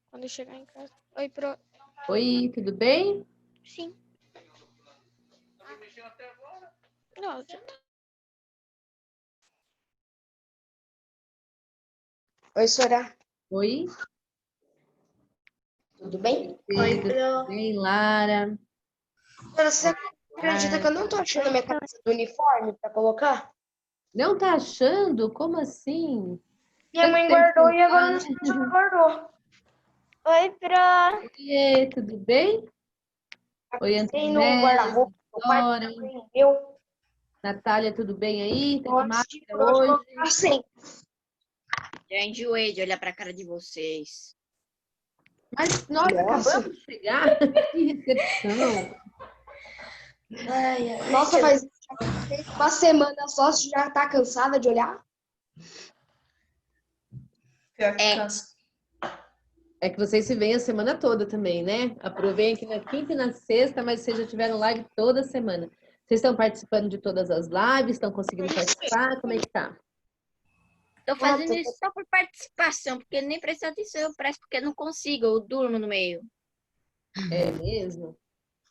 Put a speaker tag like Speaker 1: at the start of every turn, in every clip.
Speaker 1: quando eu chegar em casa. Oi, Pro.
Speaker 2: Oi, tudo bem?
Speaker 1: Sim. Não, já tá.
Speaker 3: Oi, Sora.
Speaker 2: Oi,
Speaker 3: Tudo bem?
Speaker 2: Pedro, tudo bem? Lara?
Speaker 3: Sora, você acredita que eu não tô achando a minha camisa do uniforme pra colocar?
Speaker 2: Não tá achando? Como assim?
Speaker 3: Minha mãe
Speaker 2: Tanto tempo
Speaker 3: guardou
Speaker 2: sem
Speaker 3: e agora
Speaker 2: falar.
Speaker 3: não sei onde ela guardou.
Speaker 1: Oi, Pro.
Speaker 2: Oiê, tudo bem? Oi,
Speaker 3: Tem no
Speaker 2: Antonella,
Speaker 3: guarda-roupa, no quarto
Speaker 2: Dora,
Speaker 3: também, meu.
Speaker 2: Natália, tudo bem aí? Tá
Speaker 3: Tô
Speaker 2: de
Speaker 3: antes de
Speaker 2: máscara hoje?
Speaker 3: colocar assim.
Speaker 4: Já enjoei de olhar pra cara de vocês.
Speaker 2: Mas nós
Speaker 3: Nossa.
Speaker 2: acabamos de chegar. Que recepção.
Speaker 3: Nossa, faz uma semana só, você já tá cansada de olhar?
Speaker 2: É que vocês se veem a semana toda também, né? Aproveitem aqui na quinta e na sexta, mas vocês já tiveram live toda semana. Vocês estão participando de todas as lives? Estão conseguindo participar? Como é que tá?
Speaker 4: Tô fazendo isso só por participação, porque nem prestar atenção eu presto, porque eu não consigo, eu durmo no meio.
Speaker 2: É mesmo?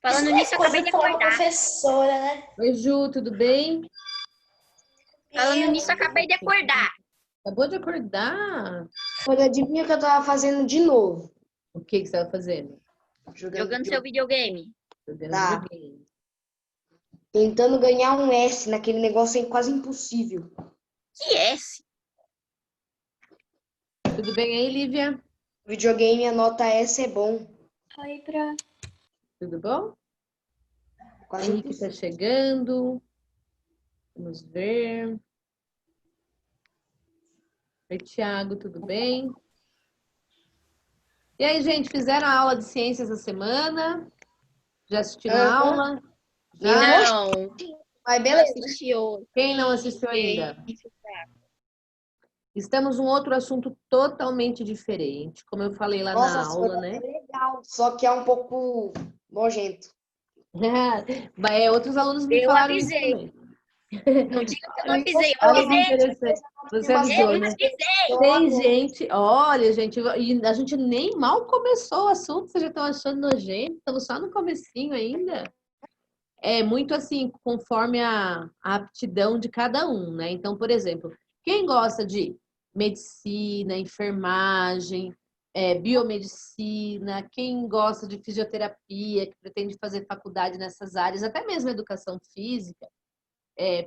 Speaker 4: Falando nisso, eu acabei de acordar.
Speaker 5: Professora, né?
Speaker 2: Oi, Ju, tudo bem?
Speaker 4: Falando nisso, eu acabei de acordar.
Speaker 2: Acabou de acordar?
Speaker 3: Olha, adivinha o que eu tava fazendo de novo?
Speaker 2: O que que você estava fazendo?
Speaker 4: Jogando seu videogame.
Speaker 2: Jogando
Speaker 3: Tá.
Speaker 2: videogame.
Speaker 3: Tentando ganhar um S naquele negócio aí quase impossível.
Speaker 4: Que S?
Speaker 2: Tudo bem aí, Lívia?
Speaker 3: Videogame, a nota S é bom.
Speaker 1: Oi, Pro.
Speaker 2: Tudo bom?
Speaker 3: Quase
Speaker 2: Henrique está chegando. Vamos ver. Oi, Thiago, tudo bem? E aí, gente, fizeram a aula de ciências da semana? Já assistiram a aula? Já?
Speaker 4: Não,
Speaker 3: Mas
Speaker 4: não
Speaker 3: beleza.
Speaker 4: assisti hoje.
Speaker 2: Quem não assistiu ainda? Estamos num outro assunto totalmente diferente, como eu falei lá
Speaker 3: Nossa,
Speaker 2: na aula, né?
Speaker 3: é legal, só que é um pouco nojento.
Speaker 2: Outros alunos me
Speaker 4: Eu
Speaker 2: falaram isso
Speaker 4: avisei.
Speaker 2: também.
Speaker 4: Não diga que eu não avisei, eu
Speaker 2: Olha que
Speaker 4: avisei.
Speaker 2: interessante. Você avisou,
Speaker 4: Eu
Speaker 2: né?
Speaker 4: avisei.
Speaker 2: Tem gente, olha, gente, e a gente nem mal começou o assunto, vocês já estão achando nojento, estamos só no comecinho ainda. É muito assim, conforme a aptidão de cada um, né? Então, por exemplo, quem gosta de medicina, enfermagem, biomedicina, quem gosta de fisioterapia, que pretende fazer faculdade nessas áreas, até mesmo educação física,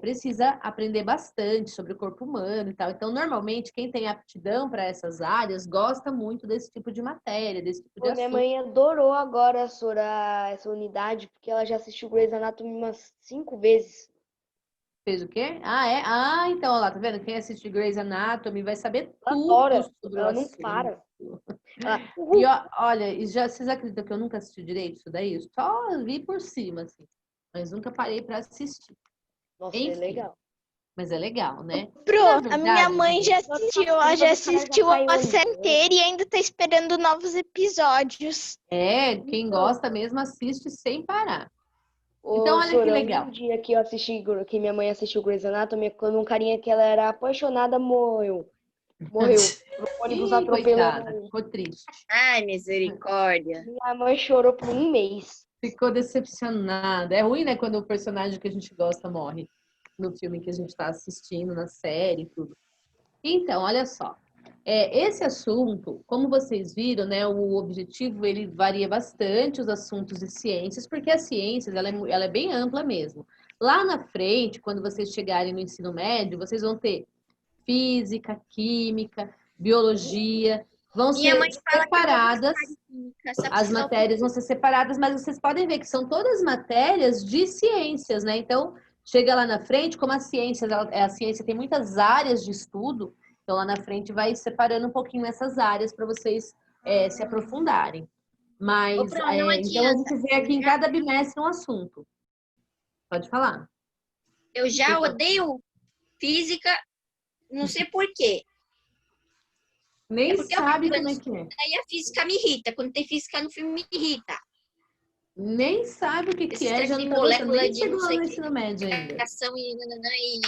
Speaker 2: precisa aprender bastante sobre o corpo humano e tal. Então, normalmente, quem tem aptidão para essas áreas gosta muito desse tipo de matéria, desse tipo de
Speaker 3: Minha
Speaker 2: assunto.
Speaker 3: mãe adorou agora essa unidade, porque ela já assistiu Grey's Anatomy umas 5 vezes.
Speaker 2: Fez o quê? Ah, é? Ah, então, olha lá, tá vendo? Quem assiste Grey's Anatomy vai saber
Speaker 3: Ela
Speaker 2: tudo
Speaker 3: adora,
Speaker 2: sobre o
Speaker 3: ela não
Speaker 2: assunto.
Speaker 3: para.
Speaker 2: E olha, vocês acreditam que eu nunca assisti direito isso daí? Eu só vi por cima, assim. Mas nunca parei para assistir.
Speaker 3: Nossa,
Speaker 2: Enfim,
Speaker 3: é legal.
Speaker 2: mas é legal, né?
Speaker 1: Pro,
Speaker 2: Na
Speaker 1: a
Speaker 2: verdade,
Speaker 1: minha mãe já assistiu, ela já assistiu a série inteira e ainda tá esperando novos episódios.
Speaker 2: quem gosta mesmo assiste sem parar. Então,
Speaker 3: Ô,
Speaker 2: olha que
Speaker 3: Sora,
Speaker 2: legal.
Speaker 3: um dia que eu assisti, que minha mãe assistiu Grey's Anatomy, quando um carinha que ela era apaixonada morreu. Morreu. O ônibus
Speaker 2: Ih,
Speaker 3: atropelou.
Speaker 2: coitada, ficou triste.
Speaker 4: Ai, misericórdia.
Speaker 3: Minha mãe chorou por um mês.
Speaker 2: Ficou decepcionada. É ruim, né, quando o personagem que a gente gosta morre no filme que a gente está assistindo, na série e tudo. Então, olha só. Esse assunto, como vocês viram, né, o objetivo ele varia bastante, os assuntos de ciências, porque as ciências ela é bem ampla mesmo. Lá na frente, quando vocês chegarem no ensino médio, vocês vão ter física, química, biologia, vão
Speaker 4: Minha
Speaker 2: ser
Speaker 4: mãe fala que eu vou
Speaker 2: separadas.
Speaker 4: gostar de química, só que
Speaker 2: As
Speaker 4: só
Speaker 2: matérias vão ser separadas, mas vocês podem ver que são todas matérias de ciências, né? Então, chega lá na frente, como a ciência tem muitas áreas de estudo, então lá na frente vai separando um pouquinho essas áreas para vocês se aprofundarem. Mas,
Speaker 4: Pro, não
Speaker 2: então a
Speaker 4: adianta.
Speaker 2: gente vê aqui em cada bimestre um assunto. Pode falar.
Speaker 4: Eu já odeio física, não sei por quê.
Speaker 2: Nem
Speaker 4: porque eu
Speaker 2: sabe
Speaker 4: fico
Speaker 2: como é
Speaker 4: vendo
Speaker 2: que é.
Speaker 4: Aí a física me irrita. Quando tem física no filme, me irrita.
Speaker 2: Nem sabe o que
Speaker 4: Esses
Speaker 2: é, já
Speaker 4: trem de
Speaker 2: não tá gostando,
Speaker 4: molécula
Speaker 2: nem
Speaker 4: de
Speaker 2: chegou
Speaker 4: não
Speaker 2: lá
Speaker 4: sei
Speaker 2: no
Speaker 4: que.
Speaker 2: ensino médio ainda.
Speaker 4: Ação e nananã e.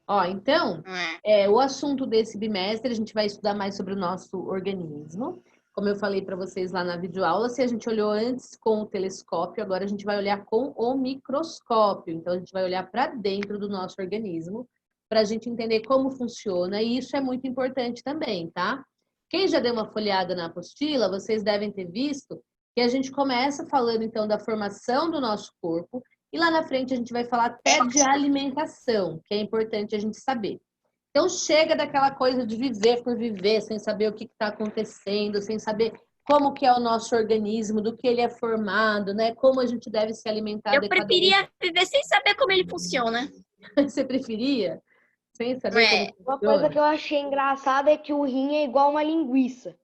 Speaker 2: Ó, então,
Speaker 4: É.
Speaker 2: o assunto desse bimestre, a gente vai estudar mais sobre o nosso organismo. Como eu falei para vocês lá na videoaula, se a gente olhou antes com o telescópio, agora a gente vai olhar com o microscópio. Então, a gente vai olhar para dentro do nosso organismo, para a gente entender como funciona, e isso é muito importante também, tá? Quem já deu uma folheada na apostila, vocês devem ter visto que a gente começa falando, então, da formação do nosso corpo, e lá na frente a gente vai falar até de alimentação, que é importante a gente saber. Então, chega daquela coisa de viver por viver, sem saber o que está acontecendo, sem saber como que é o nosso organismo, do que ele é formado, né? Como a gente deve se alimentar
Speaker 4: Eu
Speaker 2: adequadamente.
Speaker 4: preferia viver sem saber como ele funciona.
Speaker 2: Você preferia? Sem saber como
Speaker 3: Uma
Speaker 2: funciona?
Speaker 3: coisa que eu achei engraçada é que o rim é igual uma linguiça.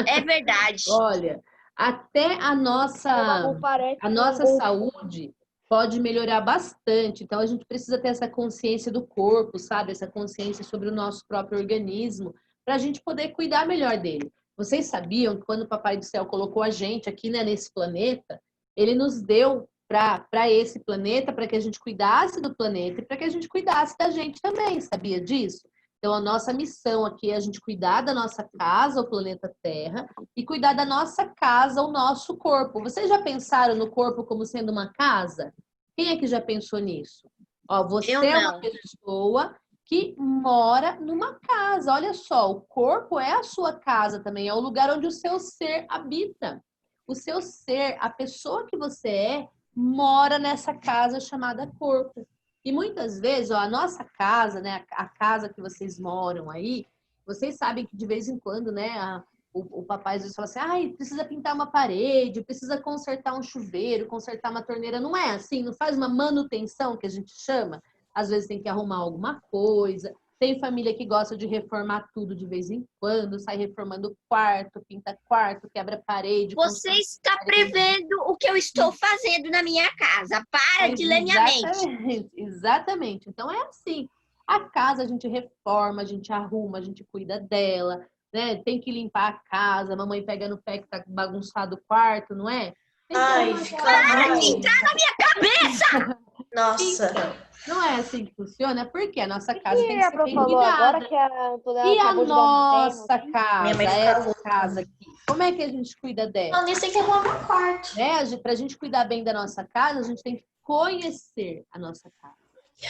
Speaker 4: É verdade.
Speaker 2: Olha, até a nossa
Speaker 3: Parece
Speaker 2: a
Speaker 3: um
Speaker 2: nossa
Speaker 3: golfinho.
Speaker 2: saúde pode melhorar bastante. Então, a gente precisa ter essa consciência do corpo, sabe? Essa consciência sobre o nosso próprio organismo, para a gente poder cuidar melhor dele. Vocês sabiam que quando o Papai do Céu colocou a gente aqui, né, nesse planeta, ele nos deu para esse planeta, para que a gente cuidasse do planeta e para que a gente cuidasse da gente também, sabia disso? Então, a nossa missão aqui é a gente cuidar da nossa casa, o planeta Terra, e cuidar da nossa casa, o nosso corpo. Vocês já pensaram no corpo como sendo uma casa? Quem é que já pensou nisso? Ó, você
Speaker 4: Eu
Speaker 2: é uma
Speaker 4: não.
Speaker 2: pessoa que mora numa casa. Olha só, o corpo é a sua casa também, é o lugar onde o seu ser habita. O seu ser, a pessoa que você é, mora nessa casa chamada corpo. E muitas vezes, ó, a nossa casa, né, a casa que vocês moram aí, vocês sabem que de vez em quando, né, o papai às vezes fala assim, ai, precisa pintar uma parede, precisa consertar um chuveiro, consertar uma torneira. Não é assim, não faz uma manutenção que a gente chama. Às vezes tem que arrumar alguma coisa. Tem família que gosta de reformar tudo de vez em quando, sai reformando quarto, quebra parede.
Speaker 4: Você está prevendo o que eu estou fazendo na minha casa. Para de ler minha mente.
Speaker 2: Exatamente, exatamente. Então é assim. A casa a gente reforma, a gente arruma, a gente cuida dela, né? Tem que limpar a casa, a mamãe pega no pé que tá bagunçado o quarto, não é? Tem que
Speaker 5: Ai,
Speaker 2: arrumar
Speaker 5: fica
Speaker 2: aquela
Speaker 4: Para de
Speaker 2: casa.
Speaker 4: entrar na minha cabeça!
Speaker 5: Nossa.
Speaker 2: Então, não é assim que funciona, porque a nossa casa tem
Speaker 3: E
Speaker 2: que
Speaker 3: a
Speaker 2: ser
Speaker 3: Pro
Speaker 2: bem
Speaker 3: falou agora
Speaker 2: cuidada.
Speaker 3: que a Antônia
Speaker 2: E a
Speaker 3: acabou de dar um
Speaker 2: nossa
Speaker 3: termo aqui.
Speaker 5: Minha mãe
Speaker 2: casa,
Speaker 5: ficava
Speaker 2: essa casa aqui, como é que a gente cuida dela?
Speaker 5: Não, nisso tem que arrumar meu quarto.
Speaker 2: Né? Para a gente cuidar bem da nossa casa, a gente tem que conhecer a nossa casa.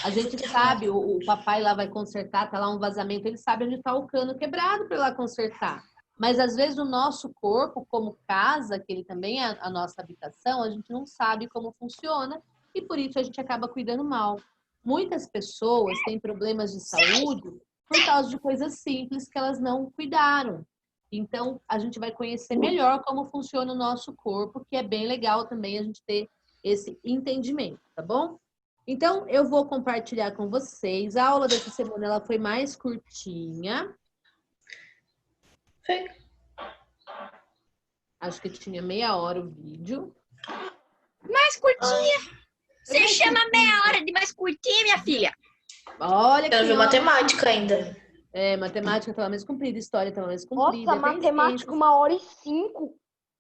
Speaker 2: A gente sabe, o papai lá vai consertar, tá lá um vazamento, ele sabe onde está o cano quebrado para ir lá consertar. Mas às vezes o nosso corpo, como casa, que ele também é a nossa habitação, a gente não sabe como funciona e por isso a gente acaba cuidando mal. Muitas pessoas têm problemas de saúde por causa de coisas simples que elas não cuidaram. Então, a gente vai conhecer melhor como funciona o nosso corpo, que é bem legal também a gente ter esse entendimento, tá bom? Então, eu vou compartilhar com vocês. A aula dessa semana ela foi mais curtinha.
Speaker 5: Foi.
Speaker 2: Acho que tinha meia hora o vídeo.
Speaker 4: Mais curtinha. Você chama meia hora de mais curtinha, minha filha?
Speaker 2: Olha que
Speaker 5: Eu vi matemática ainda.
Speaker 2: É, matemática estava mais comprida, história estava mais comprida.
Speaker 3: Nossa, matemática 1h05.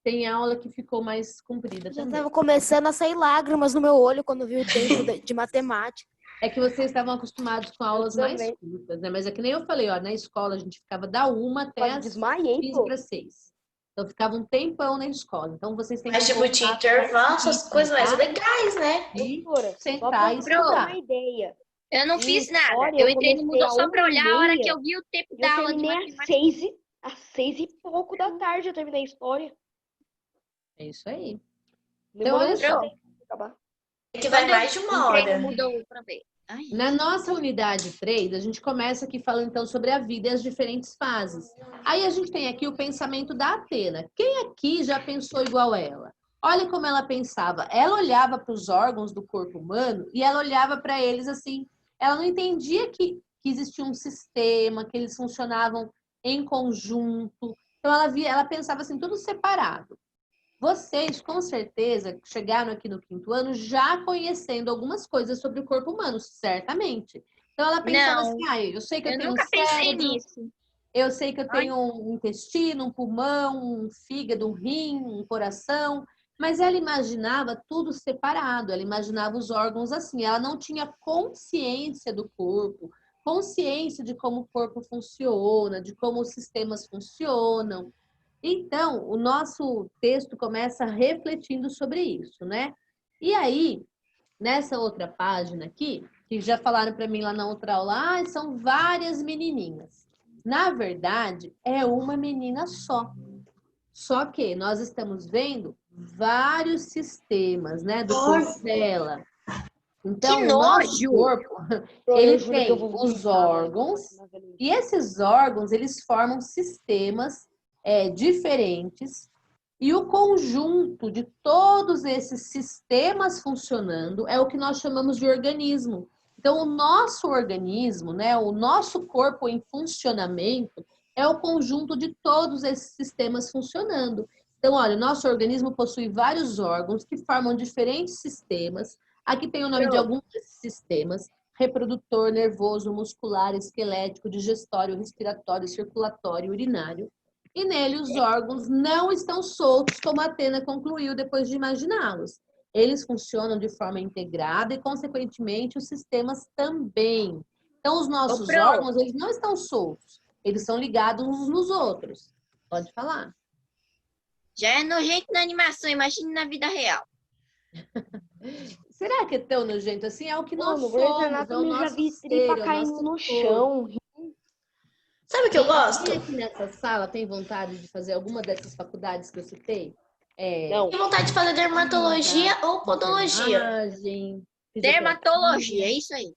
Speaker 2: Tem aula que ficou mais comprida
Speaker 6: Já
Speaker 2: também.
Speaker 6: estava começando a sair lágrimas no meu olho quando vi o tempo de matemática.
Speaker 2: É que vocês estavam acostumados com aulas mais
Speaker 3: também.
Speaker 2: curtas, né? Mas é que nem eu falei, ó, na escola a gente ficava da 1 até
Speaker 3: Quase
Speaker 2: as
Speaker 3: desmaiei,
Speaker 2: 15
Speaker 3: pô.
Speaker 2: para 6. Então ficava um tempão na escola. Então vocês têm
Speaker 5: Mas
Speaker 2: que
Speaker 5: tipo, tinha intervalo, essas coisas mais legais, né?
Speaker 2: E
Speaker 3: Professora, só
Speaker 2: sentar
Speaker 3: pra
Speaker 2: e
Speaker 3: você ter
Speaker 2: estudar.
Speaker 3: uma ideia.
Speaker 4: Eu não
Speaker 3: Em
Speaker 4: fiz nada.
Speaker 3: história,
Speaker 4: Eu
Speaker 3: eu
Speaker 4: entrei no
Speaker 3: comecei
Speaker 4: Moodle só
Speaker 3: a
Speaker 4: pra olhar a hora
Speaker 3: 1h30,
Speaker 4: que eu vi o tempo
Speaker 3: Eu
Speaker 4: da aula de
Speaker 3: terminei
Speaker 4: matemática.
Speaker 3: às 6h pouco da tarde, eu terminei a história.
Speaker 2: É isso aí.
Speaker 3: Demorou
Speaker 2: olha
Speaker 3: um
Speaker 2: só.
Speaker 3: tempo pra acabar.
Speaker 5: É que vai
Speaker 4: Quando
Speaker 5: mais de uma
Speaker 4: entrei
Speaker 5: hora.
Speaker 4: no Moodle pra ver. Ai,
Speaker 2: Na nossa unidade 3, a gente começa aqui falando então sobre a vida e as diferentes fases. Aí a gente tem aqui o pensamento da Atena. Quem aqui já pensou igual ela? Olha como ela pensava. Ela olhava para os órgãos do corpo humano e ela olhava para eles assim. Ela não entendia que existia um sistema, que eles funcionavam em conjunto. Então ela pensava assim, tudo separado. Vocês, com certeza, chegaram aqui no 5º ano já conhecendo algumas coisas sobre o corpo humano, certamente. Então, ela pensava
Speaker 4: Não,
Speaker 2: assim, eu sei que eu
Speaker 4: eu
Speaker 2: tenho um
Speaker 4: nunca pensei
Speaker 2: cérebro,
Speaker 4: nisso.
Speaker 2: eu sei que eu
Speaker 4: Ai.
Speaker 2: tenho um intestino, um pulmão, um fígado, um rim, um coração, mas ela imaginava tudo separado, ela imaginava os órgãos assim, ela não tinha consciência do corpo, consciência de como o corpo funciona, de como os sistemas funcionam. Então, o nosso texto começa refletindo sobre isso, né? E aí, nessa outra página aqui, que já falaram para mim lá na outra aula, são várias menininhas. Na verdade, é uma menina só. Só que nós estamos vendo vários sistemas, né, do corpo dela. Então,
Speaker 4: Que
Speaker 2: o nosso
Speaker 4: nojo!
Speaker 2: corpo,
Speaker 3: Eu
Speaker 2: ele
Speaker 3: juro que
Speaker 2: tem
Speaker 3: eu vou
Speaker 2: os
Speaker 3: vomitar,
Speaker 2: órgãos, e esses órgãos, eles formam sistemas diferentes, e o conjunto de todos esses sistemas funcionando é o que nós chamamos de organismo. Então, o nosso organismo, né, o nosso corpo em funcionamento, é o conjunto de todos esses sistemas funcionando. Então, olha, o nosso organismo possui vários órgãos que formam diferentes sistemas. Aqui tem o nome de alguns desses sistemas: reprodutor, nervoso, muscular, esquelético, digestório, respiratório, circulatório, urinário. E nele os órgãos não estão soltos, como a Atena concluiu depois de imaginá-los. Eles funcionam de forma integrada e, consequentemente, os sistemas também. Então, os nossos órgãos, eles não estão soltos. Eles são ligados uns nos outros. Pode falar.
Speaker 4: Já é nojento na animação, imagine na vida real.
Speaker 2: Será que é tão nojento assim? É o que nós
Speaker 3: Mano, Grey's
Speaker 2: somos, é o
Speaker 3: Anatomy já
Speaker 2: nosso
Speaker 3: vi
Speaker 2: ser,
Speaker 3: tripa
Speaker 2: é o
Speaker 3: caindo
Speaker 2: nosso
Speaker 3: no
Speaker 2: corpo.
Speaker 3: chão.
Speaker 5: Sabe o que eu gosto?
Speaker 2: Quem aqui nessa sala tem vontade de fazer alguma dessas faculdades que eu citei?
Speaker 3: Não.
Speaker 5: Tenho vontade de fazer dermatologia ou podologia.
Speaker 2: Enfermagem,
Speaker 4: Dermatologia, é isso aí.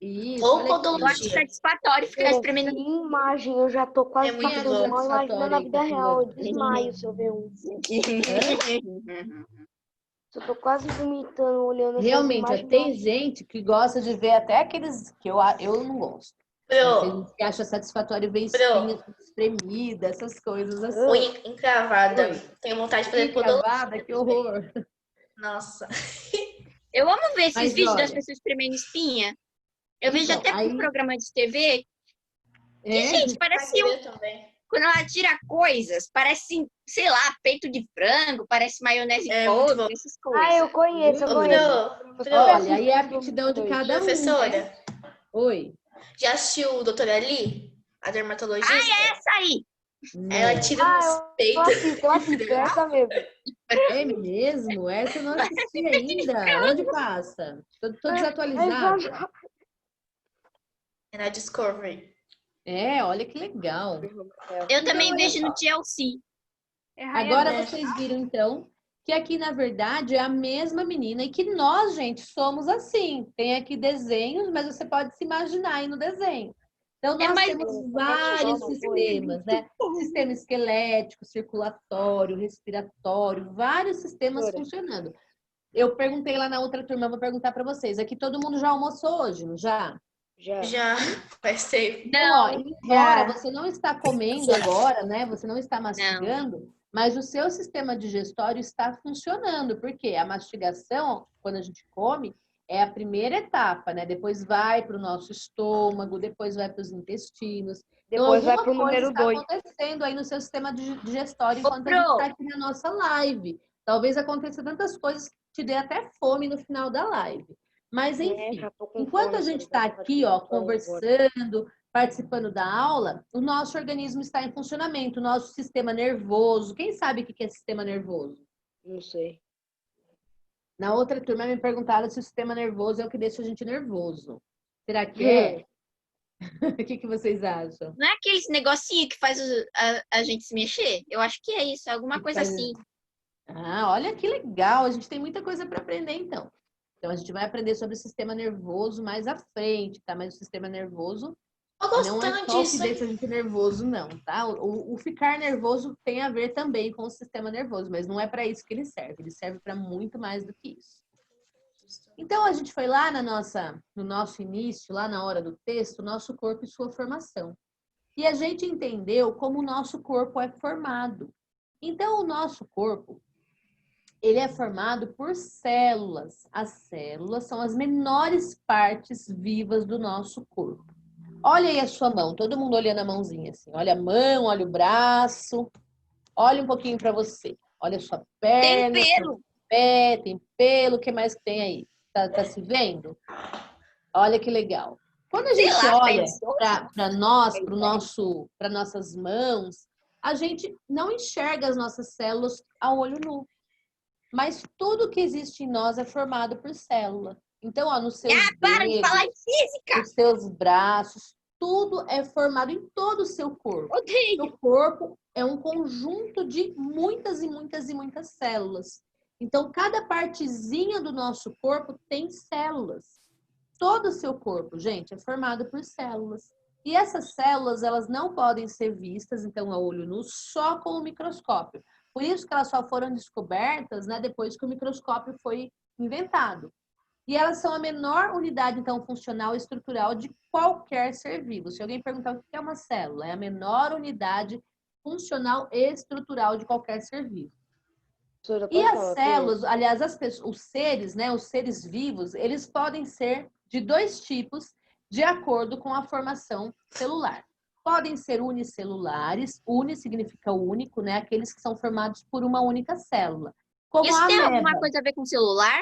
Speaker 2: Isso,
Speaker 5: Ou
Speaker 2: olha que
Speaker 4: Eu acho
Speaker 5: podologia.
Speaker 4: satisfatório ficar
Speaker 3: Cara,
Speaker 4: espremendo.
Speaker 3: em imagem eu já tô quase
Speaker 5: É muito
Speaker 3: passando
Speaker 5: bom.
Speaker 3: mal. Imagina na
Speaker 2: Satisfatório
Speaker 3: vida
Speaker 2: aí,
Speaker 3: real, eu
Speaker 2: Camila.
Speaker 3: desmaio se eu ver um. Eu tô quase vomitando olhando essas
Speaker 2: Realmente,
Speaker 3: imagens.
Speaker 2: tem gente que gosta de ver até aqueles que eu não gosto. Tem
Speaker 5: Pro,
Speaker 2: gente que acha satisfatório ver
Speaker 5: Pro.
Speaker 2: espinha espremida, essas coisas assim.
Speaker 5: unha encravada.
Speaker 2: Oi.
Speaker 5: Tenho vontade de fazer podologia.
Speaker 2: Cravada, que horror.
Speaker 5: Nossa.
Speaker 4: Eu amo ver esses
Speaker 2: Mas,
Speaker 4: vídeos das
Speaker 2: olha,
Speaker 4: pessoas espremendo espinha. Eu vejo
Speaker 2: então,
Speaker 4: até
Speaker 2: aí-
Speaker 4: por programa de TV.
Speaker 2: É,
Speaker 4: Gente,
Speaker 5: Ai,
Speaker 4: parece
Speaker 5: eu também.
Speaker 4: quando ela tira coisas, parece, sei lá, peito de frango, parece maionese
Speaker 5: É muito
Speaker 4: podre,
Speaker 5: bom.
Speaker 4: essas coisas.
Speaker 3: Ah, eu conheço, eu
Speaker 5: Ô,
Speaker 3: conheço.
Speaker 5: Pro,
Speaker 2: olha, aí é a aptidão de cada um, né?
Speaker 5: professora,
Speaker 2: Oi.
Speaker 5: já assistiu o Doutora Ali? A dermatologista?
Speaker 4: Essa aí!
Speaker 5: Ela
Speaker 2: Não.
Speaker 5: tira
Speaker 3: Ah,
Speaker 5: nos
Speaker 3: eu
Speaker 5: peitos.
Speaker 3: assisto, é essa mesmo.
Speaker 2: É mesmo? Essa eu não assisti ainda. Onde passa? Tô desatualizada.
Speaker 5: É na Discovery.
Speaker 2: É, olha que legal.
Speaker 4: Eu também
Speaker 2: olha
Speaker 4: vejo
Speaker 2: só.
Speaker 4: no TLC.
Speaker 2: Agora vocês viram, então, que aqui, na verdade, é a mesma menina e que nós, gente, somos assim. Tem aqui desenhos, mas você pode se imaginar aí no desenho. Então, nós
Speaker 4: mas-
Speaker 2: temos vários
Speaker 3: Nossa,
Speaker 2: sistemas, né? Sistema esquelético, circulatório, respiratório, vários sistemas funcionando. Eu perguntei lá na outra turma, vou perguntar para vocês. Aqui todo mundo já almoçou hoje, não já?
Speaker 5: Já faz tempo.
Speaker 2: Então, ó, embora você não está comendo agora, né? Você não está mastigando, mas o seu sistema digestório está funcionando. Porque a mastigação, quando a gente come, é a primeira etapa, né? Depois vai para o nosso estômago, depois vai para os intestinos.
Speaker 3: Depois vai
Speaker 2: alguma
Speaker 3: pro
Speaker 2: coisa
Speaker 3: número
Speaker 2: está
Speaker 3: 2.
Speaker 2: acontecendo aí no seu sistema digestório
Speaker 4: Ô,
Speaker 2: enquanto a gente
Speaker 4: Pro.
Speaker 2: está aqui na nossa live. Talvez aconteça tantas coisas que te dê até fome no final da live. Mas, enfim, enquanto a gente está aqui, ó, conversando, participando da aula, o nosso organismo está em funcionamento, o nosso sistema nervoso. Quem sabe o que é sistema nervoso?
Speaker 3: Não sei.
Speaker 2: Na outra turma me perguntaram se o sistema nervoso é o que deixa a gente nervoso. Será que é? O que vocês acham?
Speaker 4: Não é aqueles negocinho que faz a gente se mexer? Eu acho que é isso, alguma coisa assim.
Speaker 2: Ah, olha que legal. A gente tem muita coisa para aprender, então. Então, a gente vai aprender sobre o sistema nervoso mais à frente, tá? Mas o sistema nervoso
Speaker 5: Tô
Speaker 2: não é
Speaker 5: gostando
Speaker 2: só o que
Speaker 5: disso, hein?
Speaker 2: deixa a gente nervoso, não, tá? O ficar nervoso tem a ver também com o sistema nervoso, mas não é para isso que ele serve. Ele serve para muito mais do que isso. Então, a gente foi lá no nosso início, lá na hora do texto, nosso corpo e sua formação. E a gente entendeu como o nosso corpo é formado. Então, o nosso corpo, ele é formado por células. As células são as menores partes vivas do nosso corpo. Olha aí a sua mão, todo mundo olhando a mãozinha assim. Olha a mão, olha o braço. Olha um pouquinho para você. Olha a sua perna.
Speaker 4: Tem pelo.
Speaker 2: Pé, tem pelo. O que mais que tem aí? Tá se vendo? Olha que legal. Quando a
Speaker 4: Sei
Speaker 2: gente
Speaker 4: lá,
Speaker 2: olha
Speaker 4: pensou.
Speaker 2: para nós, para nossas mãos, a gente não enxerga as nossas células a olho nu. Mas tudo que existe em nós é formado por célula. Então, ó, nos seus
Speaker 4: Para de falar em
Speaker 2: dedos,
Speaker 4: física.
Speaker 2: nos seus braços, tudo é formado em todo o seu corpo.
Speaker 4: Odeio.
Speaker 2: Seu corpo é um conjunto de muitas e muitas e muitas células. Então, cada partezinha do nosso corpo tem células. Todo o seu corpo, gente, é formado por células. E essas células, elas não podem ser vistas, então, a olho nu, só com o microscópio. Por isso que elas só foram descobertas, né, depois que o microscópio foi inventado. E elas são a menor unidade, então, funcional e estrutural de qualquer ser vivo. Se alguém perguntar o que é uma célula, é a menor unidade funcional e estrutural de qualquer ser vivo. E as células, aliás, os seres, né, os seres vivos, eles podem ser de dois tipos de acordo com a formação celular. Podem ser unicelulares, uni significa único, né, aqueles que são formados por uma única célula. Como
Speaker 4: Isso
Speaker 2: a
Speaker 4: tem
Speaker 2: ameba.
Speaker 4: alguma coisa a ver com celular?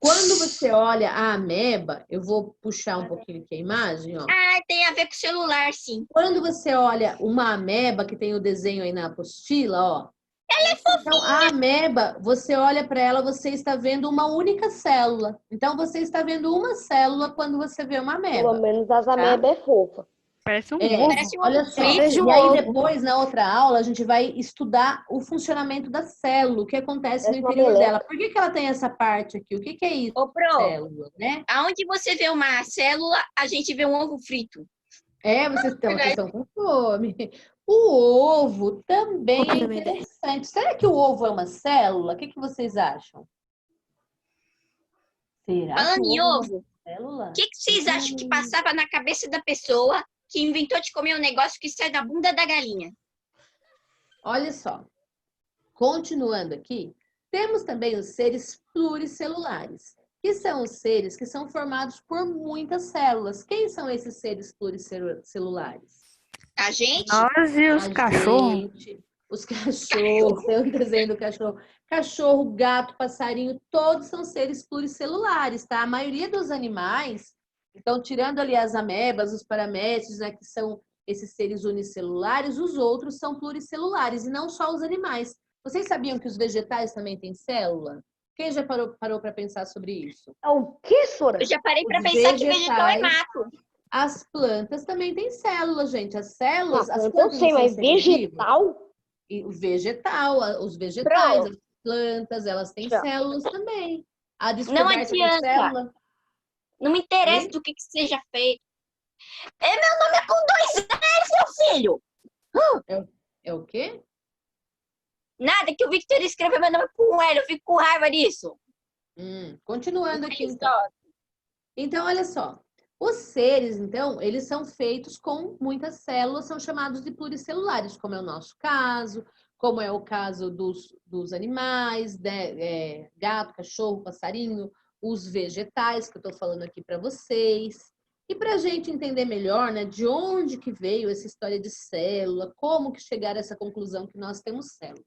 Speaker 2: Quando você olha a ameba, eu vou puxar um pouquinho aqui a imagem, ó.
Speaker 4: Ah, tem a ver com celular, sim.
Speaker 2: Quando você olha uma ameba, que tem o desenho aí na apostila, ó.
Speaker 4: Ela é fofinha.
Speaker 2: Então, a ameba, você olha para ela, você está vendo uma única célula. Então, você está vendo uma célula quando você vê uma ameba.
Speaker 3: Pelo menos as amebas é fofa.
Speaker 6: Parece um ovo.
Speaker 4: Parece um
Speaker 2: Olha
Speaker 4: ovo
Speaker 2: só.
Speaker 4: frito.
Speaker 6: Vejo um
Speaker 2: E aí,
Speaker 6: ovo.
Speaker 2: depois, na outra aula, a gente vai estudar o funcionamento da célula, o que acontece no
Speaker 3: Parece uma
Speaker 2: interior
Speaker 3: meleca.
Speaker 2: dela. Por que ela tem essa parte aqui? O que é isso?
Speaker 4: Ô, Pro,
Speaker 2: Célula, né?
Speaker 4: aonde você vê uma célula, a gente vê um ovo frito.
Speaker 2: Vocês estão com fome. O ovo também é
Speaker 6: Outra ideia.
Speaker 2: interessante. Será que o ovo é uma célula? O que vocês acham? Será
Speaker 4: Falando
Speaker 2: que
Speaker 4: em
Speaker 2: o ovo é
Speaker 4: ovo,
Speaker 2: uma célula?
Speaker 4: o que vocês acham que passava na cabeça da pessoa que inventou de comer um negócio que sai da bunda da galinha?
Speaker 2: Olha só. Continuando aqui, temos também os seres pluricelulares, que são os seres que são formados por muitas células. Quem são esses seres pluricelulares?
Speaker 4: A gente?
Speaker 6: Nós e os
Speaker 2: A
Speaker 6: cachorros.
Speaker 2: gente, os cachorros, tem um desenho do cachorro. Cachorro, gato, passarinho, todos são seres pluricelulares, tá? A maioria dos animais, então, tirando ali as amebas, os paramécitos, né, que são esses seres unicelulares, os outros são pluricelulares, e não só os animais. Vocês sabiam que os vegetais também têm célula? Quem já parou para pensar sobre isso?
Speaker 3: É o que, Sora?
Speaker 4: Eu já parei pra
Speaker 2: Os
Speaker 4: pensar que vegetal é
Speaker 2: vegetais-
Speaker 4: mato.
Speaker 2: As plantas também têm células, gente. As células, as
Speaker 3: Eu
Speaker 2: plantas
Speaker 3: sei,
Speaker 2: não são
Speaker 3: mas
Speaker 2: seres vivos?
Speaker 3: vegetal?
Speaker 2: E o vegetal, os vegetais,
Speaker 4: Pro.
Speaker 2: as plantas, elas têm
Speaker 3: Tchau.
Speaker 2: células também. A
Speaker 4: Não
Speaker 2: descoberta de
Speaker 4: adianta.
Speaker 2: célula.
Speaker 4: Não me interessa
Speaker 2: Oi?
Speaker 4: do que seja feito. Meu nome é com 2 L's, meu filho.
Speaker 2: É o quê?
Speaker 4: Nada que o Victor escreveu meu nome com L, eu fico com raiva disso.
Speaker 2: Continuando aqui, então. Então, olha só. Os seres, então, eles são feitos com muitas células, são chamados de pluricelulares, como é o nosso caso, como é o caso dos animais, né? Gato, cachorro, passarinho, os vegetais, que eu estou falando aqui para vocês. E para a gente entender melhor, né, de onde que veio essa história de célula, como que chegaram a essa conclusão que nós temos células.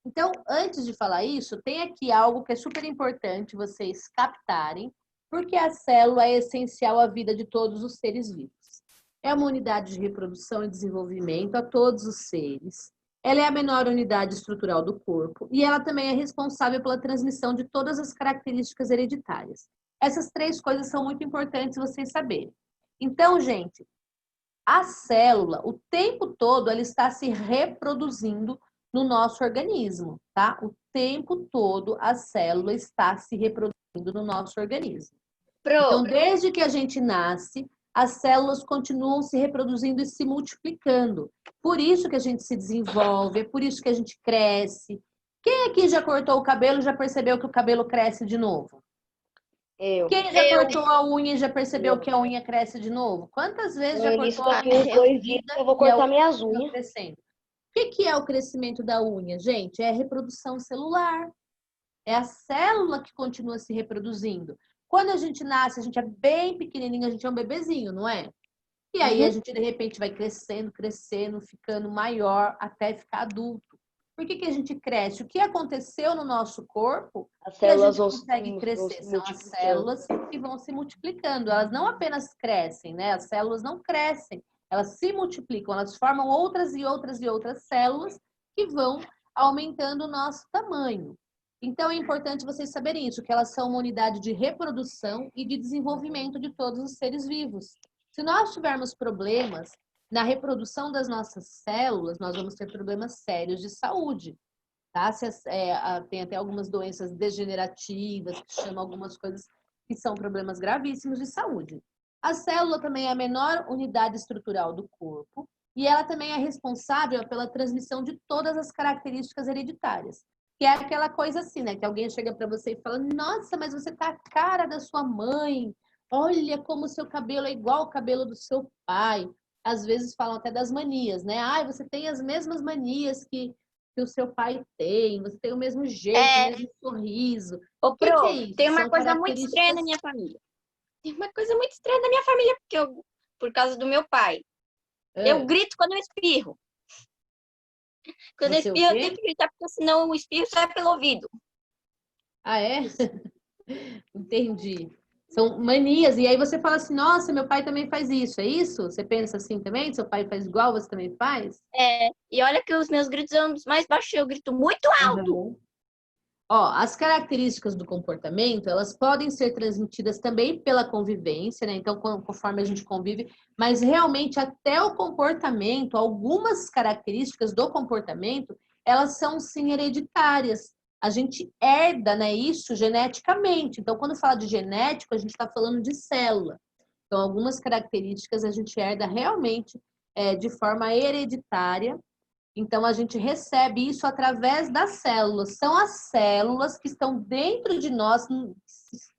Speaker 2: Então, antes de falar isso, tem aqui algo que é super importante vocês captarem, porque a célula é essencial à vida de todos os seres vivos. É uma unidade de reprodução e desenvolvimento a todos os seres. Ela é a menor unidade estrutural do corpo e ela também é responsável pela transmissão de todas as características hereditárias. Essas 3 coisas são muito importantes vocês saberem. Então, gente, a célula, o tempo todo, ela está se reproduzindo no nosso organismo, tá? O tempo todo a célula está se reproduzindo no nosso organismo. Então, desde que a gente nasce, as células continuam se reproduzindo e se multiplicando. Por isso que a gente se desenvolve, é por isso que a gente cresce. Quem aqui já cortou o cabelo e já percebeu que o cabelo cresce de novo? Quem já cortou a unha e já percebeu que a unha cresce de novo? Quantas vezes já cortou a
Speaker 3: Daqui uns
Speaker 2: unha?
Speaker 3: 2 dias eu vou cortar minhas
Speaker 2: Continua
Speaker 3: unhas.
Speaker 2: crescendo. O que é o crescimento da unha, gente? É a reprodução celular. É a célula que continua se reproduzindo. Quando a gente nasce, a gente é bem pequenininho, a gente é um bebezinho, não é? E aí a gente, de repente, vai crescendo, ficando maior até ficar adulto. Por que a gente cresce? O que aconteceu no nosso corpo
Speaker 3: As
Speaker 2: que a
Speaker 3: células
Speaker 2: gente
Speaker 3: vão
Speaker 2: consegue crescer?
Speaker 3: se
Speaker 2: São as
Speaker 3: multiplicando.
Speaker 2: células que vão se multiplicando. Elas não apenas crescem, né? As células não crescem, elas se multiplicam, elas formam outras e outras e outras células que vão aumentando o nosso tamanho. Então, é importante vocês saberem isso, que elas são uma unidade de reprodução e de desenvolvimento de todos os seres vivos. Se nós tivermos problemas na reprodução das nossas células, nós vamos ter problemas sérios de saúde, tá? Tem até algumas doenças degenerativas, que chamam algumas coisas que são problemas gravíssimos de saúde. A célula também é a menor unidade estrutural do corpo e ela também é responsável pela transmissão de todas as características hereditárias. Que é aquela coisa assim, né? Que alguém chega para você e fala, nossa, mas você tá a cara da sua mãe. Olha como o seu cabelo é igual ao cabelo do seu pai. Às vezes falam até das manias, né? Ah, você tem as mesmas manias que o seu pai tem. Você tem o mesmo jeito, o mesmo sorriso.
Speaker 4: Ô,
Speaker 2: que
Speaker 4: Pro,
Speaker 2: é isso?
Speaker 4: tem uma
Speaker 2: São
Speaker 4: coisa muito estranha na
Speaker 2: características...
Speaker 4: minha família. Tem uma coisa muito estranha na minha família, por causa do meu pai. Eu grito quando eu espirro. Quando eu
Speaker 2: Você o
Speaker 4: espirro, eu
Speaker 2: quê?
Speaker 4: tenho que gritar, porque senão o espirro sai pelo ouvido.
Speaker 2: Ah, é? Entendi. São manias. E aí você fala assim, nossa, meu pai também faz isso. É isso? Você pensa assim também? Seu pai faz igual, você também faz?
Speaker 4: E olha que os meus gritos são dos mais baixos, eu grito muito alto.
Speaker 2: Uhum. Ó, as características do comportamento, elas podem ser transmitidas também pela convivência, né? Então, conforme a gente convive, mas realmente até o comportamento, algumas características do comportamento, elas são sim hereditárias. A gente herda, né, isso geneticamente. Então, quando fala de genético, a gente está falando de célula. Então, algumas características a gente herda realmente de forma hereditária. Então, a gente recebe isso através das células. São as células que estão dentro de nós,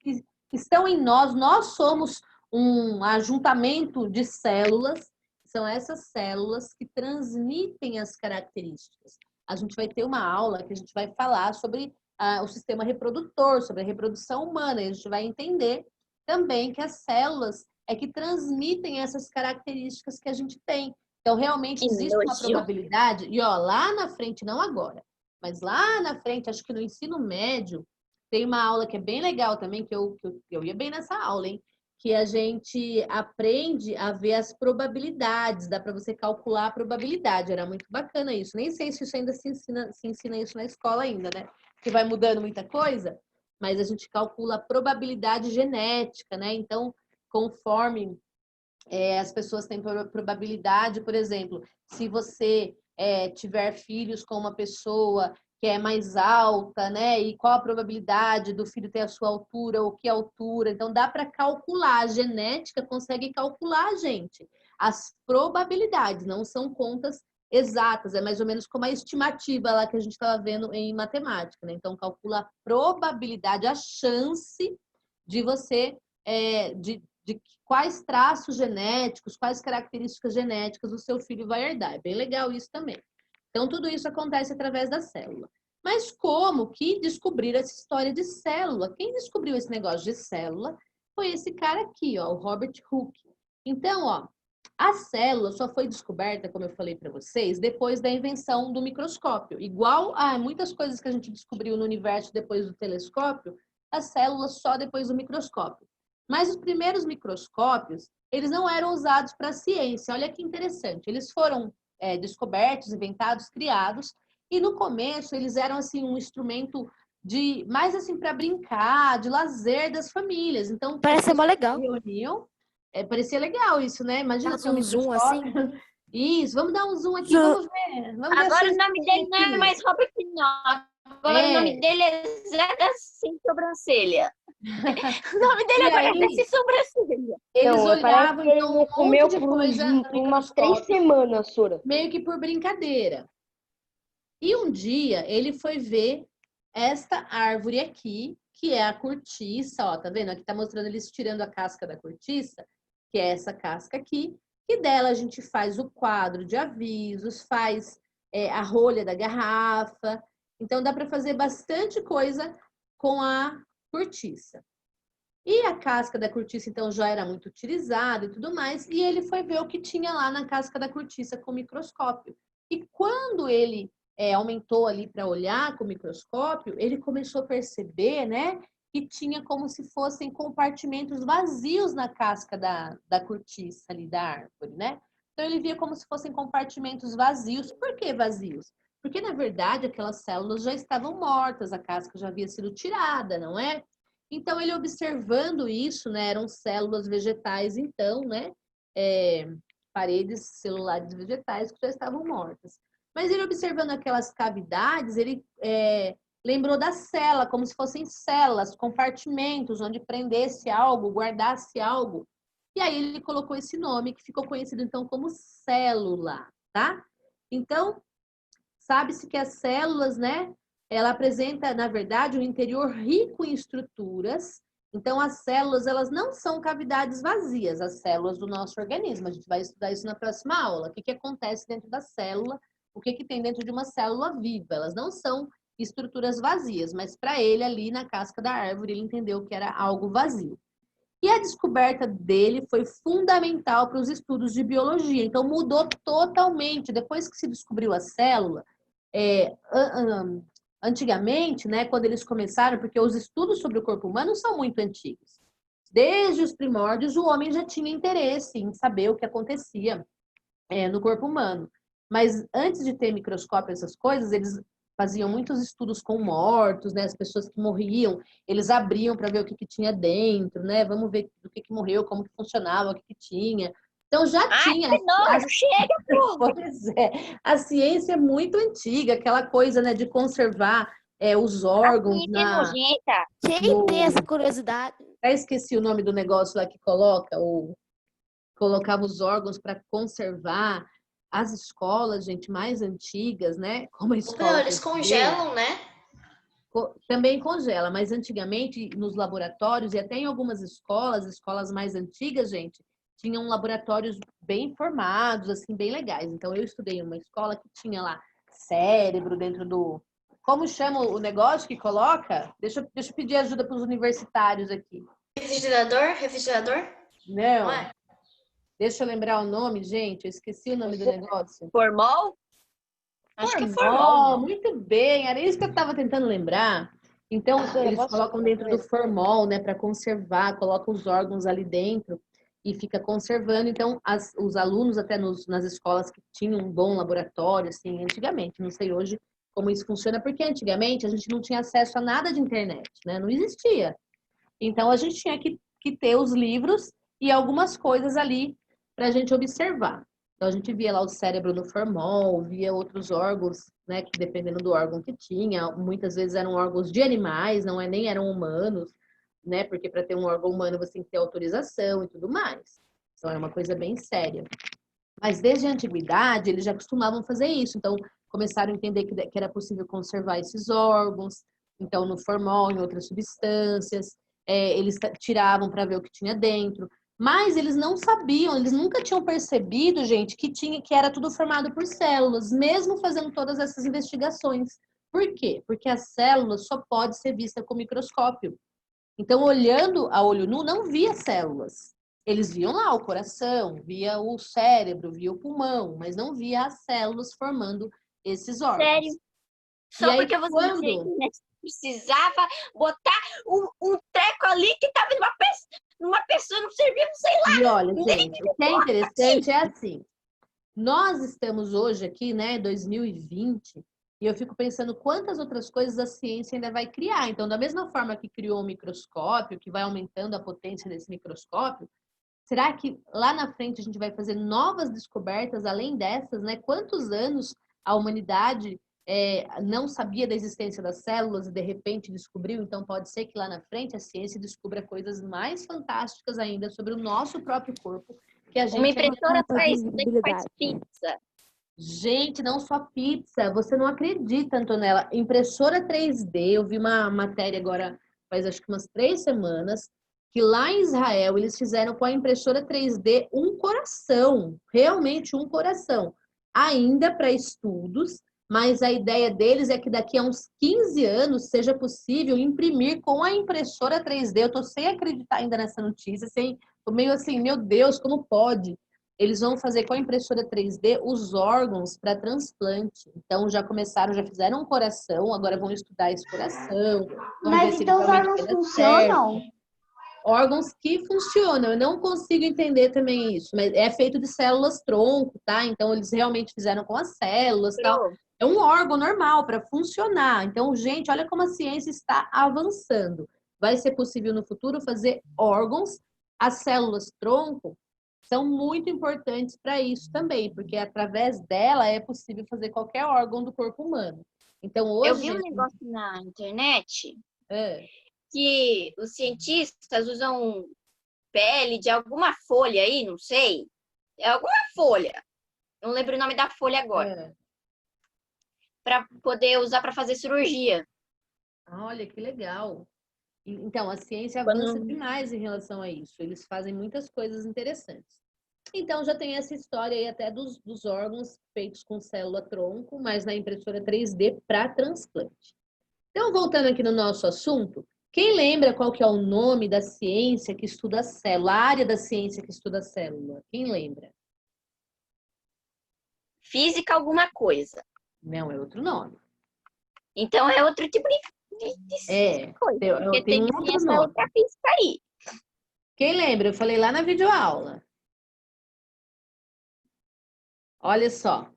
Speaker 2: que estão em nós. Nós somos um ajuntamento de células. São essas células que transmitem as características. A gente vai ter uma aula que a gente vai falar sobre o sistema reprodutor, sobre a reprodução humana. E a gente vai entender também que as células é que transmitem essas características que a gente tem. Então, realmente existe uma probabilidade, e ó, lá na frente, não agora, mas lá na frente, acho que no ensino médio, tem uma aula que é bem legal também, que eu ia bem nessa aula, hein? Que a gente aprende a ver as probabilidades, dá para você calcular a probabilidade, era muito bacana isso. Nem sei se isso ainda se ensina isso na escola ainda, né? Que vai mudando muita coisa, mas a gente calcula a probabilidade genética, né? Então, conforme as pessoas têm probabilidade, por exemplo, se você tiver filhos com uma pessoa que é mais alta, né? E qual a probabilidade do filho ter a sua altura ou que altura? Então, dá para calcular. A genética consegue calcular, gente. As probabilidades não são contas exatas, é mais ou menos como a estimativa lá que a gente estava vendo em matemática, né? Então, calcula a probabilidade, a chance de você, de quais traços genéticos, quais características genéticas o seu filho vai herdar. É bem legal isso também. Então, tudo isso acontece através da célula. Mas como que descobriram essa história de célula? Quem descobriu esse negócio de célula foi esse cara aqui, ó, o Robert Hooke. Então, ó, a célula só foi descoberta, como eu falei para vocês, depois da invenção do microscópio. Igual a muitas coisas que a gente descobriu no universo depois do telescópio, a célula só depois do microscópio. Mas os primeiros microscópios, eles não eram usados para a ciência. Olha que interessante. Eles foram descobertos, inventados, criados, e no começo eles eram assim um instrumento mais assim para brincar, de lazer das famílias. Então,
Speaker 6: Parece mó legal.
Speaker 2: reuniam, parecia legal isso, né? Imagina
Speaker 6: Faz
Speaker 2: só um
Speaker 6: um zoom assim.
Speaker 2: Isso, vamos dar um zoom aqui,
Speaker 6: Zoom.
Speaker 2: vamos ver. Vamos ver
Speaker 4: Agora
Speaker 2: assim,
Speaker 4: o nome dele não é mais Robert, não. Agora o nome dele é Zé Sem Sobrancelha. O nome dele agora é Zé Sem Sobrancelha.
Speaker 2: Eles
Speaker 3: Não,
Speaker 2: olhavam
Speaker 3: parece que ele
Speaker 2: então
Speaker 3: não
Speaker 2: um
Speaker 3: comeu
Speaker 2: monte de coisa no
Speaker 3: por umas 3
Speaker 2: microscópio,
Speaker 3: semanas, Sora.
Speaker 2: meio que por brincadeira. E um dia ele foi ver esta árvore aqui, que é a cortiça, ó, tá vendo? Aqui tá mostrando eles tirando a casca da cortiça, que é essa casca aqui, e dela a gente faz o quadro de avisos, faz a rolha da garrafa. Então dá para fazer bastante coisa com a cortiça. E a casca da cortiça, então, já era muito utilizada e tudo mais, e ele foi ver o que tinha lá na casca da cortiça com o microscópio. E quando ele aumentou ali para olhar com o microscópio, ele começou a perceber, né, que tinha como se fossem compartimentos vazios na casca da cortiça ali da árvore, né? Então ele via como se fossem compartimentos vazios. Por que vazios? Porque, na verdade, aquelas células já estavam mortas, a casca já havia sido tirada, não é? Então, ele observando isso, né, eram células vegetais, então, né, paredes celulares vegetais que já estavam mortas. Mas ele observando aquelas cavidades, ele lembrou da cela, como se fossem celas, compartimentos, onde prendesse algo, guardasse algo. E aí ele colocou esse nome, que ficou conhecido, então, como célula, tá? Então, sabe-se que as células, né, ela apresenta, na verdade, um interior rico em estruturas. Então, as células, elas não são cavidades vazias, as células do nosso organismo. A gente vai estudar isso na próxima aula. O que acontece dentro da célula, o que tem dentro de uma célula viva. Elas não são estruturas vazias, mas para ele, ali na casca da árvore, ele entendeu que era algo vazio. E a descoberta dele foi fundamental para os estudos de biologia. Então, mudou totalmente. Depois que se descobriu a célula, antigamente, né, quando eles começaram, porque os estudos sobre o corpo humano são muito antigos. Desde os primórdios, o homem já tinha interesse em saber o que acontecia no corpo humano. Mas antes de ter microscópio, essas coisas, eles faziam muitos estudos com mortos, né, as pessoas que morriam, eles abriam para ver o que tinha dentro, né, vamos ver do que morreu, como que funcionava, o que tinha. Então já tinha.
Speaker 4: Que nojo, chega, pô!
Speaker 2: Pois é, a ciência é muito antiga, aquela coisa, né, de conservar os órgãos
Speaker 4: nojenta.
Speaker 6: Quem tem essa curiosidade?
Speaker 2: Eu esqueci o nome do negócio lá que colocava os órgãos para conservar. As escolas, gente, mais antigas, né? Como a escola.
Speaker 5: Eles congelam, né?
Speaker 2: Também congela, mas antigamente nos laboratórios e até em algumas escolas mais antigas, gente, tinham laboratórios bem formados, assim, bem legais. Então, eu estudei em uma escola que tinha lá cérebro dentro do... Como chama o negócio que coloca? Deixa eu pedir ajuda para os universitários aqui.
Speaker 5: Refrigerador?
Speaker 2: Não é? Deixa eu lembrar o nome, gente. Eu esqueci o nome do negócio.
Speaker 4: Formol?
Speaker 5: Acho que é formol.
Speaker 2: Muito bem. Era isso que eu estava tentando lembrar. Então, eles colocam dentro do formol, né? Para conservar, colocam os órgãos ali dentro e fica conservando. Então, os alunos, até nas escolas que tinham um bom laboratório, assim, antigamente, não sei hoje como isso funciona, porque antigamente a gente não tinha acesso a nada de internet, né? Não existia. Então, a gente tinha que ter os livros e algumas coisas ali para a gente observar. Então, a gente via lá o cérebro no formol, via outros órgãos, né? Que dependendo do órgão que tinha, muitas vezes eram órgãos de animais, nem eram humanos, né? Porque para ter um órgão humano você tem que ter autorização e tudo mais. Então, é uma coisa bem séria. Mas desde a antiguidade, eles já costumavam fazer isso. Então, começaram a entender que era possível conservar esses órgãos. Então, no formol, em outras substâncias, eles tiravam para ver o que tinha dentro. Mas eles não sabiam, eles nunca tinham percebido, gente, que era tudo formado por células, mesmo fazendo todas essas investigações. Por quê? Porque a célula só pode ser vista com microscópio. Então, olhando a olho nu, não via células. Eles viam lá o coração, via o cérebro, via o pulmão, mas não via as células formando esses órgãos.
Speaker 4: Sério? Só porque você precisava botar um treco ali que estava numa pessoa, não servia, não sei lá.
Speaker 2: E olha, gente, o que é interessante é assim, nós estamos hoje aqui, né, 2020, e eu fico pensando quantas outras coisas a ciência ainda vai criar. Então, da mesma forma que criou o microscópio, que vai aumentando a potência desse microscópio, será que lá na frente a gente vai fazer novas descobertas além dessas, né? Quantos anos a humanidade não sabia da existência das células e de repente descobriu? Então pode ser que lá na frente a ciência descubra coisas mais fantásticas ainda sobre o nosso próprio corpo. Que a gente
Speaker 4: uma impressora faz pizza.
Speaker 2: Gente, não só pizza. Você não acredita, Antonella. Impressora 3D, eu vi uma matéria agora faz acho que umas 3 semanas, que lá em Israel eles fizeram com a impressora 3D um coração, realmente um coração, ainda para estudos, mas a ideia deles é que daqui a uns 15 anos seja possível imprimir com a impressora 3D. Eu estou sem acreditar ainda nessa notícia, tô meio assim, meu Deus, como pode? eles vão fazer com a impressora 3D os órgãos para transplante. Então, já fizeram um coração, agora vão estudar esse coração. Vão ver
Speaker 7: Mas
Speaker 2: se ele
Speaker 7: então os
Speaker 2: realmente
Speaker 7: órgãos
Speaker 2: vai dar
Speaker 7: funcionam?
Speaker 2: certo. Órgãos que funcionam. Eu não consigo entender também isso, mas é feito de células tronco, tá? Então, eles realmente fizeram com as células e tal. É um órgão normal para funcionar. Então, gente, olha como a ciência está avançando. Vai ser possível no futuro fazer órgãos. As células tronco são muito importantes para isso também, porque através dela é possível fazer qualquer órgão do corpo humano. Então, hoje...
Speaker 4: Eu vi um negócio na internet que os cientistas usam pele de alguma folha aí, não sei. É alguma folha. Não lembro o nome da folha agora. Para poder usar para fazer cirurgia.
Speaker 2: Olha, que legal. Então, a ciência avança demais em relação a isso. Eles fazem muitas coisas interessantes. Então, já tem essa história aí até dos órgãos feitos com célula-tronco, mas na impressora 3D para transplante. Então, voltando aqui no nosso assunto, quem lembra qual que é o nome da ciência que estuda a célula? A área da ciência que estuda a célula? Quem lembra?
Speaker 4: Física alguma coisa.
Speaker 2: Não, é outro nome.
Speaker 4: Então, é outro tipo de coisa. Porque
Speaker 2: Tem um outro nome.
Speaker 4: Outra física aí.
Speaker 2: Quem lembra? Eu falei lá na videoaula. Olha só.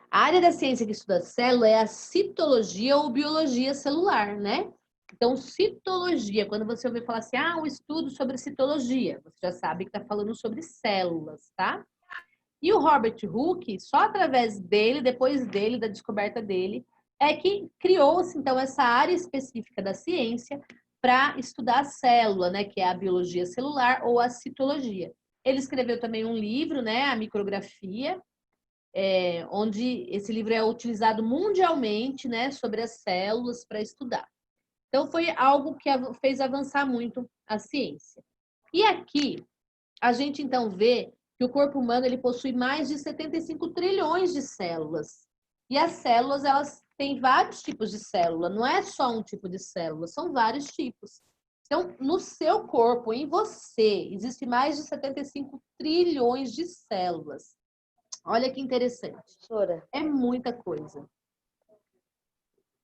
Speaker 2: A área da ciência que estuda a célula é a citologia ou biologia celular, né? Então, citologia, quando você ouvir falar assim, um estudo sobre citologia, você já sabe que está falando sobre células, tá? E o Robert Hooke, só através dele, depois dele, da descoberta dele, é que criou-se, então, essa área específica da ciência para estudar a célula, né? Que é a biologia celular ou a citologia. Ele escreveu também um livro, né? A micrografia, onde esse livro é utilizado mundialmente, né? Sobre as células para estudar. Então, foi algo que fez avançar muito a ciência. E aqui, a gente, então, vê que o corpo humano ele possui mais de 75 trilhões de células. E as células, elas têm vários tipos de célula. Não é só um tipo de célula, são vários tipos. Então, no seu corpo, em você, existe mais de 75 trilhões de células. Olha que interessante.
Speaker 3: Professora,
Speaker 2: É muita coisa.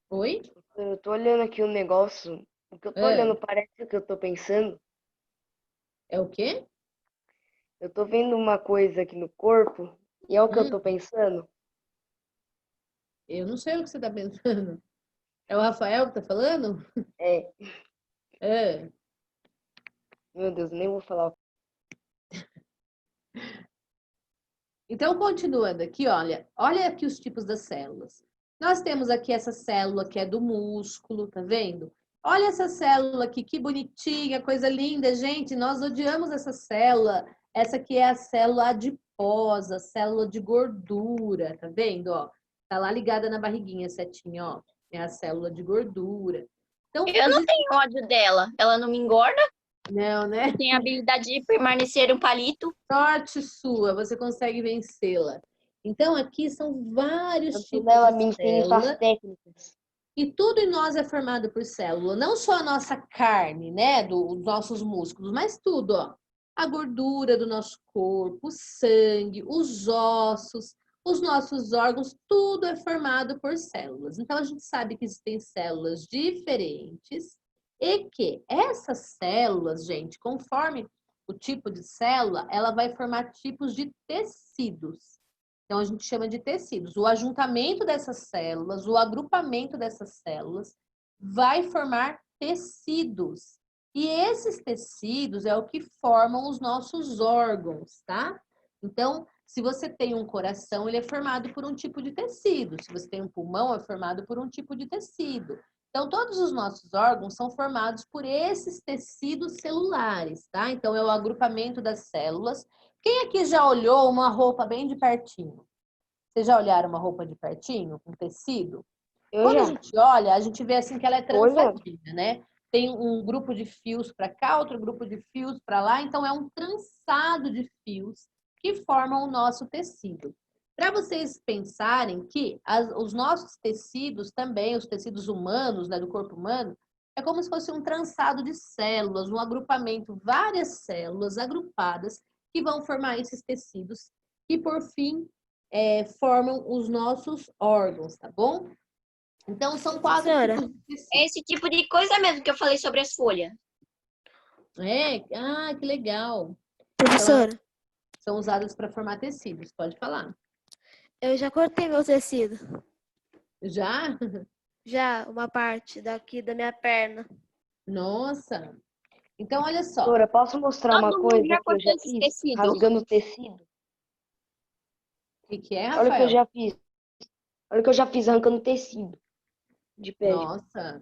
Speaker 2: Oi?
Speaker 3: eu tô olhando aqui um negócio. O que eu tô olhando parece o que eu tô pensando.
Speaker 2: É o quê?
Speaker 3: Eu tô vendo uma coisa aqui no corpo e é o que eu tô pensando.
Speaker 2: Eu não sei o que você tá pensando. É o Rafael que tá falando?
Speaker 3: É.
Speaker 2: É.
Speaker 3: Meu Deus, nem vou falar.
Speaker 2: Então, continuando aqui, olha aqui os tipos das células. Nós temos aqui essa célula que é do músculo, tá vendo? Olha essa célula aqui, que bonitinha, coisa linda, gente. Nós odiamos essa célula. Essa aqui é a célula adiposa, célula de gordura, tá vendo? Ó, tá lá ligada na barriguinha, setinha, ó. É a célula de gordura. Então,
Speaker 4: Eu não tenho ódio dela. Ela não me engorda.
Speaker 2: Não, né?
Speaker 4: Tem a habilidade de permanecer um palito.
Speaker 2: Sorte sua, você consegue vencê-la. Então, aqui são vários tipos
Speaker 3: Ela
Speaker 2: de
Speaker 3: me ensina suas
Speaker 2: célula.
Speaker 3: técnicas.
Speaker 2: E tudo em nós é formado por célula. Não só a nossa carne, né? Dos nossos músculos, mas tudo, ó. A gordura do nosso corpo, o sangue, os ossos, os nossos órgãos, tudo é formado por células. Então, a gente sabe que existem células diferentes e que essas células, gente, conforme o tipo de célula, ela vai formar tipos de tecidos. Então, a gente chama de tecidos. O ajuntamento dessas células, o agrupamento dessas células vai formar tecidos. E esses tecidos é o que formam os nossos órgãos, tá? Então, se você tem um coração, ele é formado por um tipo de tecido. Se você tem um pulmão, é formado por um tipo de tecido. Então, todos os nossos órgãos são formados por esses tecidos celulares, tá? Então, é o agrupamento das células. Quem aqui já olhou uma roupa bem de pertinho? Vocês já olharam uma roupa de pertinho, com tecido? Quando a gente olha, a gente vê assim que ela é trançadinha, né? Tem um grupo de fios para cá, outro grupo de fios para lá. Então, é um trançado de fios que formam o nosso tecido. Para vocês pensarem que os nossos tecidos também, os tecidos humanos, né, do corpo humano, é como se fosse um trançado de células, um agrupamento, várias células agrupadas que vão formar esses tecidos que, por fim, formam os nossos órgãos, tá bom? Então, são 4
Speaker 6: Professora.
Speaker 2: tipos de tecido.
Speaker 4: É esse tipo de coisa mesmo que eu falei sobre as folhas.
Speaker 2: Que legal.
Speaker 6: Professora,
Speaker 2: São usadas para formar tecidos, pode falar.
Speaker 6: eu já cortei meu tecido.
Speaker 2: Já?
Speaker 6: Já, uma parte daqui da minha perna.
Speaker 2: Nossa! Então, olha só.
Speaker 3: Professora, posso mostrar uma
Speaker 4: Todo mundo
Speaker 3: coisa
Speaker 4: já
Speaker 3: que eu
Speaker 4: cortou
Speaker 3: já
Speaker 4: esse
Speaker 3: fiz?
Speaker 4: tecido.
Speaker 3: Rasgando tecido.
Speaker 2: O que é,
Speaker 3: Olha o que eu
Speaker 2: Rafael?
Speaker 3: já fiz. Olha o que eu já fiz arrancando tecido de pele.
Speaker 2: Nossa!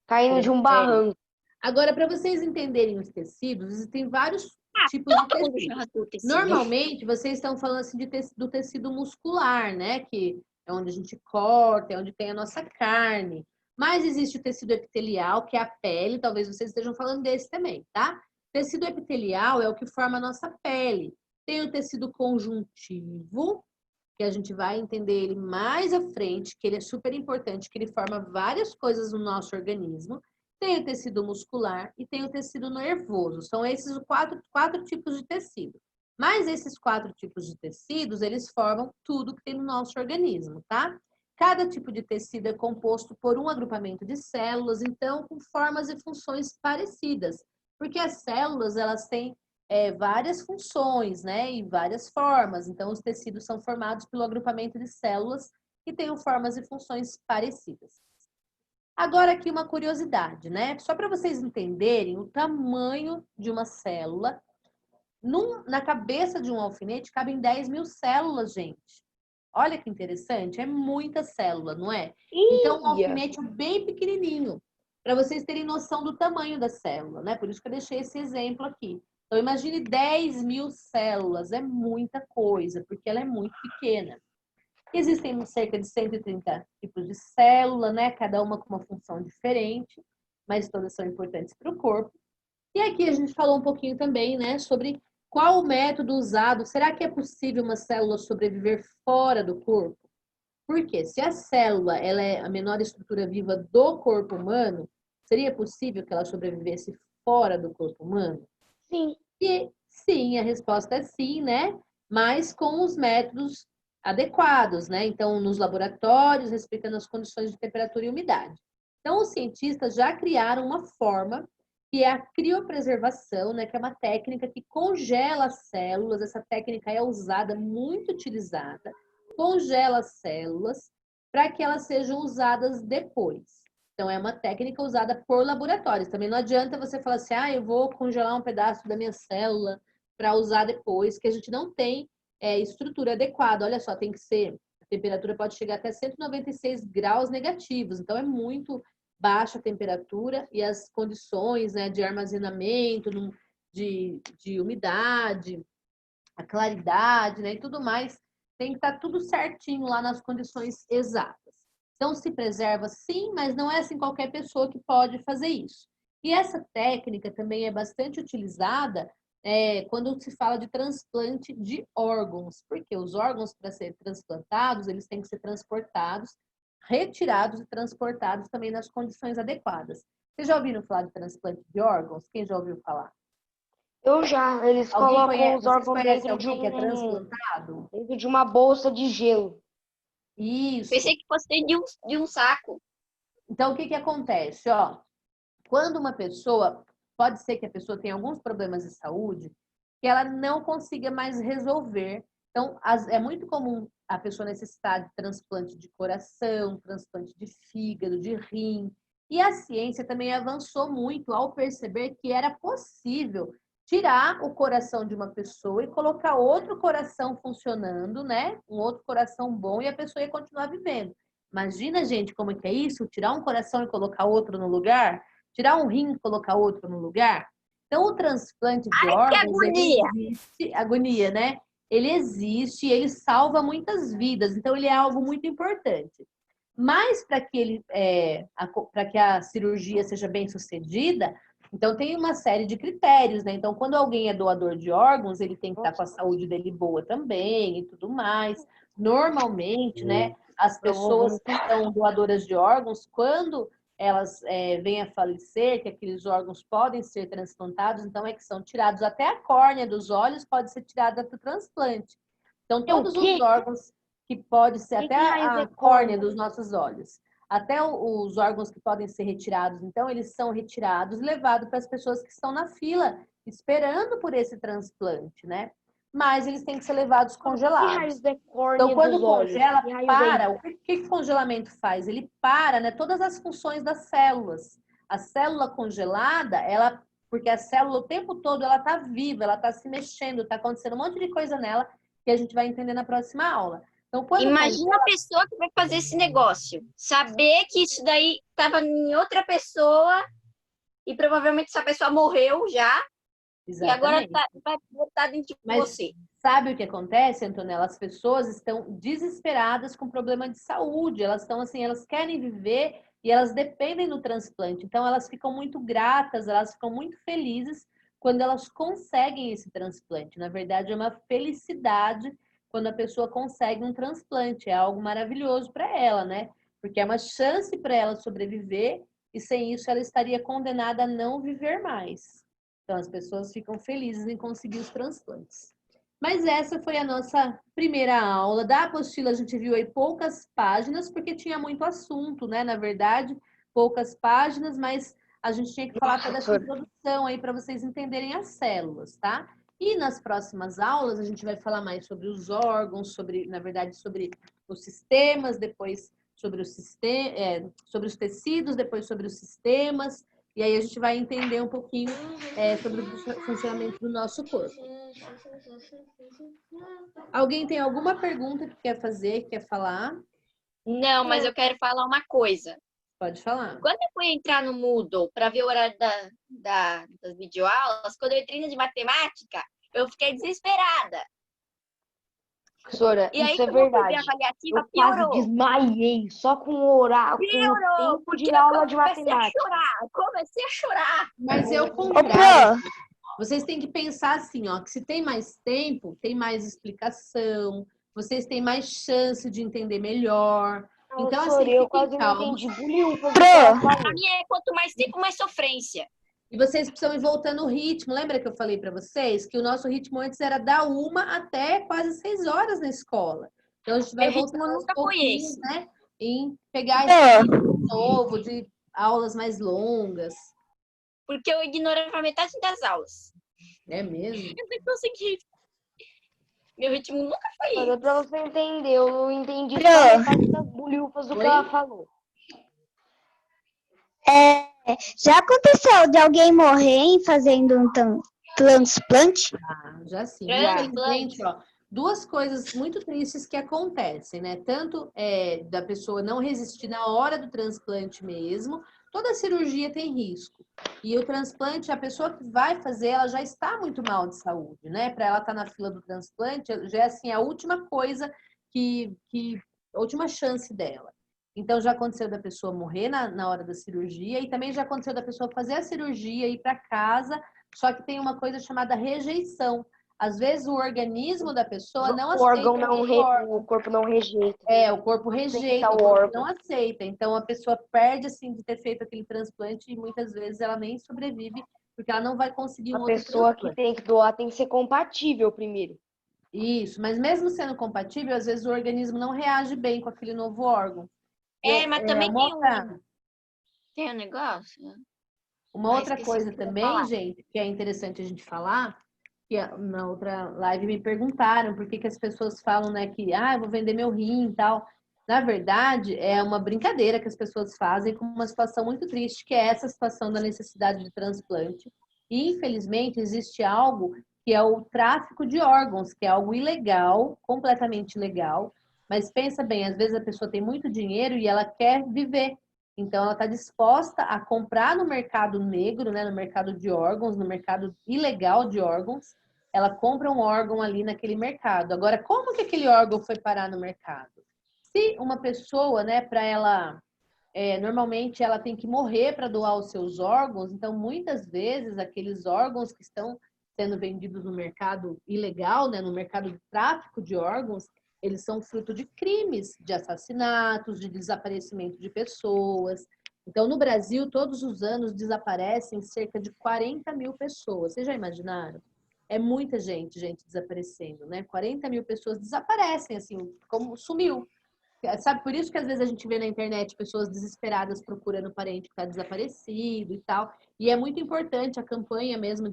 Speaker 3: Caindo de um barranco.
Speaker 2: Agora, para vocês entenderem os tecidos, existem vários tipos de
Speaker 4: Todo mundo já
Speaker 2: tecido.
Speaker 4: rasgou o tecido.
Speaker 2: Normalmente, vocês estão falando assim do tecido muscular, né? Que é onde a gente corta, é onde tem a nossa carne. Mas existe o tecido epitelial, que é a pele. Talvez vocês estejam falando desse também, tá? Tecido epitelial é o que forma a nossa pele. Tem o tecido conjuntivo, que a gente vai entender ele mais à frente, que ele é super importante, que ele forma várias coisas no nosso organismo. Tem o tecido muscular e tem o tecido nervoso. São esses os quatro tipos de tecido. Mas esses 4 tipos de tecidos, eles formam tudo que tem no nosso organismo, tá? Cada tipo de tecido é composto por um agrupamento de células, então com formas e funções parecidas. Porque as células, elas têm várias funções, né? E várias formas. Então, os tecidos são formados pelo agrupamento de células que tenham formas e funções parecidas. Agora aqui uma curiosidade, né? Só para vocês entenderem o tamanho de uma célula. Na cabeça de um alfinete cabem 10.000 células, gente. Olha que interessante, é muita célula, não é? Então, um alfinete é bem pequenininho, para vocês terem noção do tamanho da célula, né? Por isso que eu deixei esse exemplo aqui. Então, imagine 10.000 células, é muita coisa, porque ela é muito pequena. Existem cerca de 130 tipos de célula, né? Cada uma com uma função diferente, mas todas são importantes para o corpo. E aqui a gente falou um pouquinho também, né, sobre qual o método usado. Será que é possível uma célula sobreviver fora do corpo? Por quê? Se a célula ela é a menor estrutura viva do corpo humano, seria possível que ela sobrevivesse fora do corpo humano?
Speaker 3: Sim.
Speaker 2: E sim, a resposta é sim, né? Mas com os métodos adequados, né? Então, nos laboratórios, respeitando as condições de temperatura e umidade. Então, os cientistas já criaram uma forma que é a criopreservação, né? Que é uma técnica que congela as células. Essa técnica é usada, muito utilizada. Congela as células para que elas sejam usadas depois. Então, é uma técnica usada por laboratórios. Também não adianta você falar assim, eu vou congelar um pedaço da minha célula para usar depois, que a gente não tem estrutura adequada. Olha só, tem que ser, a temperatura pode chegar até 196 graus negativos, então é muito baixa a temperatura e as condições, né, de armazenamento, de umidade, a claridade, né, e tudo mais, tem que estar tudo certinho lá nas condições exatas. Então, se preserva sim, mas não é assim qualquer pessoa que pode fazer isso. E essa técnica também é bastante utilizada quando se fala de transplante de órgãos, porque os órgãos, para serem transplantados, eles têm que ser transportados, retirados e transportados também nas condições adequadas. Vocês já ouviram falar de transplante de órgãos? Quem já ouviu falar?
Speaker 3: Eu já. Eles colocam os órgãos dentro de
Speaker 2: alguém que é transplantado?
Speaker 3: dentro de uma bolsa de gelo.
Speaker 2: Isso.
Speaker 4: Pensei que fosse dentro de um saco.
Speaker 2: Então, o que acontece? Ó, quando uma pessoa, pode ser que a pessoa tenha alguns problemas de saúde que ela não consiga mais resolver. Então, é muito comum a pessoa necessitar de transplante de coração, transplante de fígado, de rim. E a ciência também avançou muito ao perceber que era possível tirar o coração de uma pessoa e colocar outro coração funcionando, né? Um outro coração bom e a pessoa ia continuar vivendo. Imagina, gente, como é que é isso? Tirar um coração e colocar outro no lugar? Tirar um rim e colocar outro no lugar? Então, o transplante de órgãos, ele existe, agonia, né? Ele existe e ele salva muitas vidas, então ele é algo muito importante. Mas para que a cirurgia seja bem sucedida, então tem uma série de critérios, né? Então, quando alguém é doador de órgãos, ele tem que estar com a saúde dele boa também e tudo mais. Normalmente, né, as pessoas que são doadoras de órgãos, quando elas vêm a falecer, que aqueles órgãos podem ser transplantados, então é que são tirados até a córnea dos olhos pode ser tirada para o transplante. Então, todos
Speaker 3: quê?
Speaker 2: os órgãos que pode ser,
Speaker 3: Que
Speaker 2: até
Speaker 3: raios
Speaker 2: a
Speaker 3: é
Speaker 2: córnea
Speaker 3: córnea?
Speaker 2: dos nossos olhos, até os órgãos que podem ser retirados, então, eles são retirados, levados para as pessoas que estão na fila, esperando por esse transplante, né? Mas eles têm que ser levados
Speaker 3: Que
Speaker 2: congelados.
Speaker 3: raios é córnea
Speaker 2: Então, quando
Speaker 3: dos olhos?
Speaker 2: congela,
Speaker 3: Que raios é
Speaker 2: para.
Speaker 3: isso?
Speaker 2: O que o congelamento faz? Ele para, né, todas as funções das células. A célula congelada, ela, porque a célula o tempo todo ela está viva, ela está se mexendo, está acontecendo um monte de coisa nela que a gente vai entender na próxima aula. Então, quando
Speaker 4: Imagina a pessoa que vai fazer esse negócio. Saber que isso daí estava em outra pessoa e provavelmente essa pessoa morreu já. E agora vai botar dentro de você.
Speaker 2: Sabe o que acontece, Antonella? As pessoas estão desesperadas com problema de saúde. Elas estão assim, elas querem viver e elas dependem do transplante. Então, elas ficam muito gratas, elas ficam muito felizes quando elas conseguem esse transplante. Na verdade, é uma felicidade quando a pessoa consegue um transplante. É algo maravilhoso para ela, né? Porque é uma chance para ela sobreviver e sem isso ela estaria condenada a não viver mais. Então, as pessoas ficam felizes em conseguir os transplantes. Mas essa foi a nossa primeira aula. Da apostila, a gente viu aí poucas páginas, porque tinha muito assunto, né? Na verdade, poucas páginas, mas a gente tinha que falar toda essa introdução aí para vocês entenderem as células, tá? E nas próximas aulas, a gente vai falar mais sobre os órgãos, sobre, na verdade, sobre os sistemas, depois sobre os tecidos, depois sobre os sistemas. E aí a gente vai entender um pouquinho sobre o funcionamento do nosso corpo. Alguém tem alguma pergunta que quer fazer, que quer falar?
Speaker 4: Não, mas eu quero falar uma coisa.
Speaker 2: Pode falar.
Speaker 4: Quando eu fui entrar no Moodle para ver o horário das videoaulas, quando eu entrei na de matemática, eu fiquei desesperada.
Speaker 3: Professora,
Speaker 4: E aí,
Speaker 3: isso é
Speaker 4: quando eu fui ver
Speaker 3: verdade.
Speaker 4: a avaliativa,
Speaker 3: Eu quase
Speaker 4: piorou.
Speaker 3: desmaiei só com o horário, com o
Speaker 4: Piorou,
Speaker 3: tempo
Speaker 4: porque
Speaker 3: de
Speaker 4: eu
Speaker 3: aula de
Speaker 4: comecei a
Speaker 3: matemática.
Speaker 4: chorar. Comecei a chorar.
Speaker 2: Mas é o
Speaker 6: Ô,
Speaker 2: contrário.
Speaker 6: Pro,
Speaker 2: Vocês têm que pensar assim, ó, que se tem mais tempo, tem mais explicação, vocês têm mais chance de entender melhor. Então,
Speaker 3: Professora,
Speaker 2: assim,
Speaker 3: eu
Speaker 2: fiquem
Speaker 3: quase não
Speaker 2: calmos.
Speaker 3: entendi bolhufas do que ela
Speaker 4: A
Speaker 3: falou.
Speaker 4: minha é quanto mais tempo, mais sofrência.
Speaker 2: E vocês precisam ir voltando o ritmo. Lembra que eu falei para vocês que o nosso ritmo antes era da 1 até quase 6 horas na escola. Então, a gente vai
Speaker 4: Meu ritmo
Speaker 2: voltando aos
Speaker 4: nunca foi
Speaker 2: pouquinhos,
Speaker 4: esse.
Speaker 2: né? Em pegar esse ritmo novo de aulas mais longas.
Speaker 4: Porque eu ignorava metade das aulas.
Speaker 2: É mesmo?
Speaker 4: Eu não consegui. Meu ritmo nunca foi
Speaker 3: Professora,
Speaker 4: esse.
Speaker 3: pra você entender, eu entendi só
Speaker 6: Pro,
Speaker 3: metade das bolhufas do que
Speaker 2: Oi?
Speaker 3: ela falou.
Speaker 6: já aconteceu de alguém morrer fazendo um transplante?
Speaker 2: Já sim.
Speaker 4: Transplante.
Speaker 2: Infelizmente, ó, duas coisas muito tristes que acontecem, né? Tanto da pessoa não resistir na hora do transplante mesmo, toda cirurgia tem risco. E o transplante, a pessoa que vai fazer, ela já está muito mal de saúde, né? Para ela estar na fila do transplante, já é assim, a última coisa a última chance dela. Então, já aconteceu da pessoa morrer na hora da cirurgia e também já aconteceu da pessoa fazer a cirurgia e ir para casa. Só que tem uma coisa chamada rejeição. Às vezes o organismo da pessoa não aceita
Speaker 3: O corpo não rejeita.
Speaker 2: o corpo rejeita,
Speaker 3: Aceita
Speaker 2: o
Speaker 3: o
Speaker 2: corpo
Speaker 3: órgão.
Speaker 2: não aceita. Então a pessoa perde assim de ter feito aquele transplante e muitas vezes ela nem sobrevive porque ela não vai conseguir um
Speaker 3: A
Speaker 2: outro
Speaker 3: pessoa que
Speaker 2: transplante.
Speaker 3: tem que doar tem que ser compatível primeiro.
Speaker 2: Isso, mas mesmo sendo compatível, às vezes o organismo não reage bem com aquele novo órgão.
Speaker 4: Mas também tem um negócio.
Speaker 2: Uma outra
Speaker 4: esqueci
Speaker 2: coisa
Speaker 4: o que eu ia
Speaker 2: também,
Speaker 4: falar.
Speaker 2: gente, que é interessante a gente falar, que na outra live me perguntaram por que as pessoas falam, né, que eu vou vender meu rim e tal. Na verdade, é uma brincadeira que as pessoas fazem com uma situação muito triste, que é essa situação da necessidade de transplante. E, infelizmente, existe algo que é o tráfico de órgãos, que é algo ilegal, completamente ilegal. Mas pensa bem, às vezes a pessoa tem muito dinheiro e ela quer viver. Então, ela está disposta a comprar no mercado negro, né, no mercado de órgãos, no mercado ilegal de órgãos. Ela compra um órgão ali naquele mercado. Agora, como que aquele órgão foi parar no mercado? Se uma pessoa, né, para ela, normalmente ela tem que morrer para doar os seus órgãos, então muitas vezes aqueles órgãos que estão sendo vendidos no mercado ilegal, né, no mercado de tráfico de órgãos, eles são fruto de crimes, de assassinatos, de desaparecimento de pessoas. Então, no Brasil, todos os anos desaparecem cerca de 40 mil pessoas. Vocês já imaginaram? É muita gente desaparecendo, né? 40 mil pessoas desaparecem, assim, como sumiu. Sabe, por isso que às vezes a gente vê na internet pessoas desesperadas procurando parente que está desaparecido e tal. E é muito importante a campanha mesmo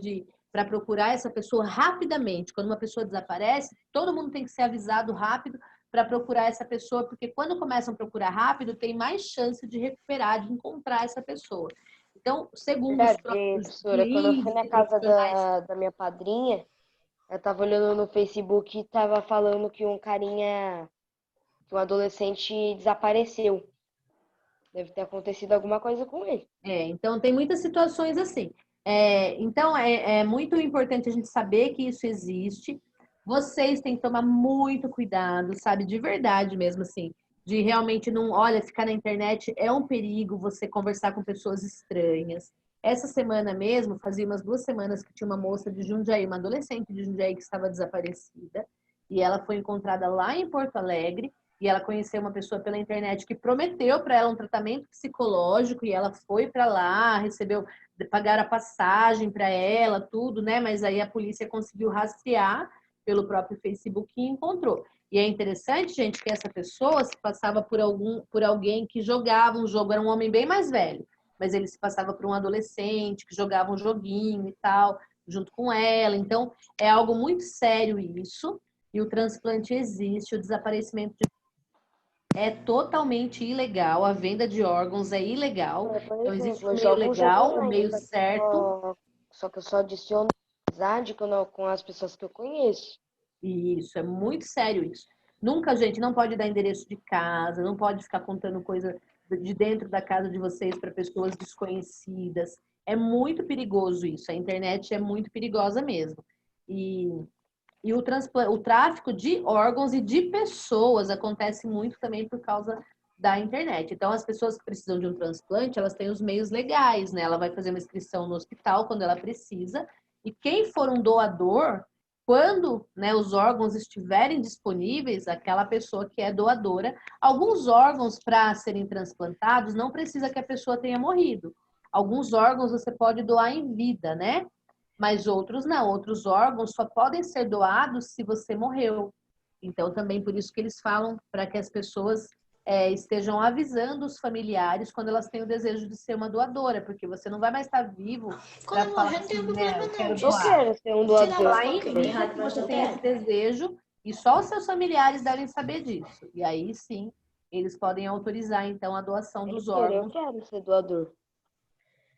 Speaker 2: para procurar essa pessoa rapidamente. Quando uma pessoa desaparece, todo mundo tem que ser avisado rápido para procurar essa pessoa, porque quando começam a procurar rápido, tem mais chance de recuperar, de encontrar essa pessoa. Então, segundo os
Speaker 3: Verdade,
Speaker 2: próprios
Speaker 3: professora, quando eu fui
Speaker 2: juízes
Speaker 3: na
Speaker 2: e
Speaker 3: casa
Speaker 2: profissionais.
Speaker 3: da minha padrinha, eu tava olhando no Facebook e tava falando que que um adolescente desapareceu. Deve ter acontecido alguma coisa com ele.
Speaker 2: Então tem muitas situações assim. Então é muito importante a gente saber que isso existe. Vocês têm que tomar muito cuidado, sabe? De verdade mesmo, assim. De realmente não, olha, ficar na internet é um perigo você conversar com pessoas estranhas. Essa semana mesmo, fazia umas 2 semanas que tinha uma moça de Jundiaí, uma adolescente de Jundiaí que estava desaparecida. E ela foi encontrada lá em Porto Alegre. E ela conheceu uma pessoa pela internet que prometeu para ela um tratamento psicológico e ela foi para lá, recebeu, pagaram a passagem para ela, tudo, né? Mas aí a polícia conseguiu rastrear pelo próprio Facebook e encontrou. E é interessante, gente, que essa pessoa se passava por alguém que jogava um jogo, era um homem bem mais velho, mas ele se passava por um adolescente que jogava um joguinho e tal, junto com ela. Então, é algo muito sério isso. E o transplante existe, o desaparecimento é totalmente ilegal, a venda de órgãos é ilegal.
Speaker 3: Por
Speaker 2: Então, existe
Speaker 3: exemplo,
Speaker 2: o
Speaker 3: eu
Speaker 2: meio
Speaker 3: jogo um jogo
Speaker 2: legal, o
Speaker 3: online,
Speaker 2: meio certo.
Speaker 3: só que eu só adiciono amizade com as pessoas que eu conheço.
Speaker 2: E isso, é muito sério isso. Nunca, gente, não pode dar endereço de casa, não pode ficar contando coisa de dentro da casa de vocês para pessoas desconhecidas. É muito perigoso isso. A internet é muito perigosa mesmo. E o tráfico de órgãos e de pessoas acontece muito também por causa da internet. Então, as pessoas que precisam de um transplante, elas têm os meios legais, né? Ela vai fazer uma inscrição no hospital quando ela precisa. E quem for um doador, quando, né, os órgãos estiverem disponíveis, aquela pessoa que é doadora, alguns órgãos para serem transplantados não precisa que a pessoa tenha morrido. Alguns órgãos você pode doar em vida, né? Mas outros não, outros órgãos só podem ser doados se você morreu. Então, também por isso que eles falam para que as pessoas estejam avisando os familiares quando elas têm o desejo de ser uma doadora, porque você não vai mais estar vivo para
Speaker 5: Quando
Speaker 2: falar
Speaker 5: morrer, não tem
Speaker 2: assim,
Speaker 5: problema,
Speaker 2: né, eu
Speaker 5: não,
Speaker 2: quero
Speaker 5: gente.
Speaker 3: Eu
Speaker 2: doar.
Speaker 3: quero ser um
Speaker 5: Se não,
Speaker 3: doador.
Speaker 2: Falar em
Speaker 5: ok,
Speaker 2: vida
Speaker 5: errado,
Speaker 2: que
Speaker 5: mas
Speaker 2: você
Speaker 5: eu
Speaker 2: tem esse
Speaker 5: quero.
Speaker 2: desejo e só os seus familiares devem saber disso. E aí sim, eles podem autorizar então a doação dos
Speaker 3: Eu
Speaker 2: órgãos.
Speaker 3: quero ser doador.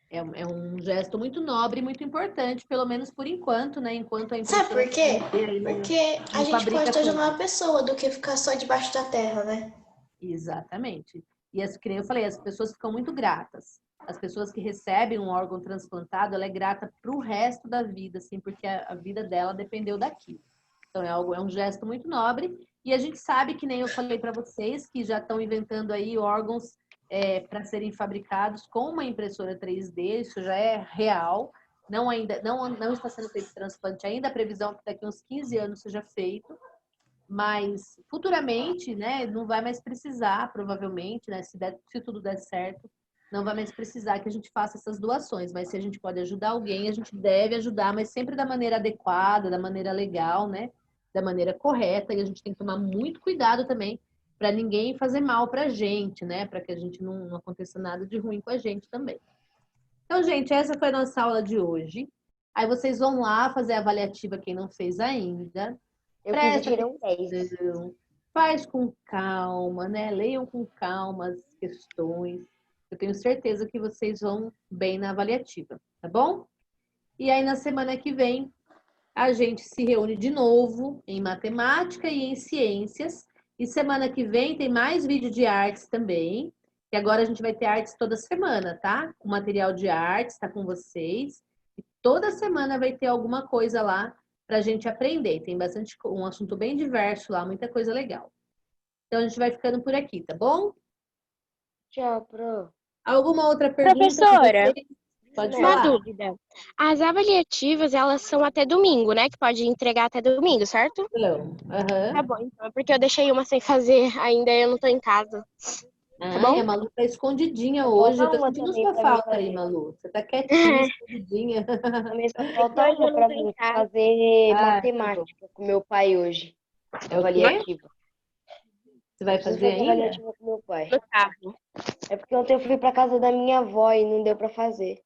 Speaker 2: É um gesto muito nobre e muito importante, pelo menos por enquanto, né? Enquanto a
Speaker 5: Sabe
Speaker 2: impressora
Speaker 5: por quê?
Speaker 2: 3D aí
Speaker 5: Porque a
Speaker 2: não
Speaker 5: gente pode
Speaker 2: fabrica
Speaker 5: ajudar
Speaker 2: tudo.
Speaker 5: uma pessoa do que ficar só debaixo da terra, né?
Speaker 2: Exatamente. E que nem eu falei, as pessoas ficam muito gratas. As pessoas que recebem um órgão transplantado, ela é grata para o resto da vida, assim, porque a vida dela dependeu daquilo. Então é um gesto muito nobre. E a gente sabe que nem eu falei para vocês que já estão inventando aí órgãos para serem fabricados com uma impressora 3D, isso já é real. Não está sendo feito transplante ainda, a previsão é que daqui a uns 15 anos seja feito. Mas futuramente, né, não vai mais precisar, provavelmente, né, se tudo der certo, não vai mais precisar que a gente faça essas doações. Mas se a gente pode ajudar alguém, a gente deve ajudar, mas sempre da maneira adequada, da maneira legal, né, da maneira correta. E a gente tem que tomar muito cuidado também para ninguém fazer mal para a gente, né, para que a gente não aconteça nada de ruim com a gente também. Então, gente, essa foi a nossa aula de hoje. Aí vocês vão lá fazer a avaliativa, quem não fez ainda.
Speaker 3: Eu fiz e
Speaker 2: Presta
Speaker 3: tirei um 10.
Speaker 2: atenção, faz com calma, né? Leiam com calma as questões. Eu tenho certeza que vocês vão bem na avaliativa, tá bom? E aí, na semana que vem, a gente se reúne de novo em matemática e em ciências. E semana que vem tem mais vídeo de artes também. E agora a gente vai ter artes toda semana, tá? O material de artes está com vocês. E toda semana vai ter alguma coisa lá para a gente aprender. Tem bastante, um assunto bem diverso lá, muita coisa legal. Então a gente vai ficando por aqui, tá bom?
Speaker 3: Tchau, pro.
Speaker 2: Alguma outra pergunta?
Speaker 6: Professora,
Speaker 2: Pode
Speaker 6: uma
Speaker 2: falar.
Speaker 6: dúvida. As avaliativas, elas são até domingo, né? Que pode entregar até domingo, certo?
Speaker 2: Não.
Speaker 6: Tá bom, então. É porque eu deixei uma sem fazer ainda, eu não tô em casa.
Speaker 2: Ai, a Malu tá escondidinha hoje. Eu tô
Speaker 3: uma
Speaker 2: sentindo
Speaker 3: também
Speaker 2: sua
Speaker 3: pra mim
Speaker 2: falta aí,
Speaker 3: fazer.
Speaker 2: Malu. Você tá quietinha, escondidinha.
Speaker 3: Também só falta
Speaker 6: Hoje eu
Speaker 3: uma
Speaker 6: não
Speaker 3: pra
Speaker 6: tô em
Speaker 3: mim
Speaker 6: casa.
Speaker 3: fazer
Speaker 2: Ah, tá bom.
Speaker 3: matemática com meu pai hoje.
Speaker 2: É o quê?
Speaker 3: Avaliativa.
Speaker 2: Você vai
Speaker 3: Preciso
Speaker 2: fazer
Speaker 3: fazer
Speaker 2: ainda?
Speaker 3: avaliativa com meu pai.
Speaker 6: No carro.
Speaker 3: É porque ontem eu fui pra casa da minha avó e não deu pra fazer.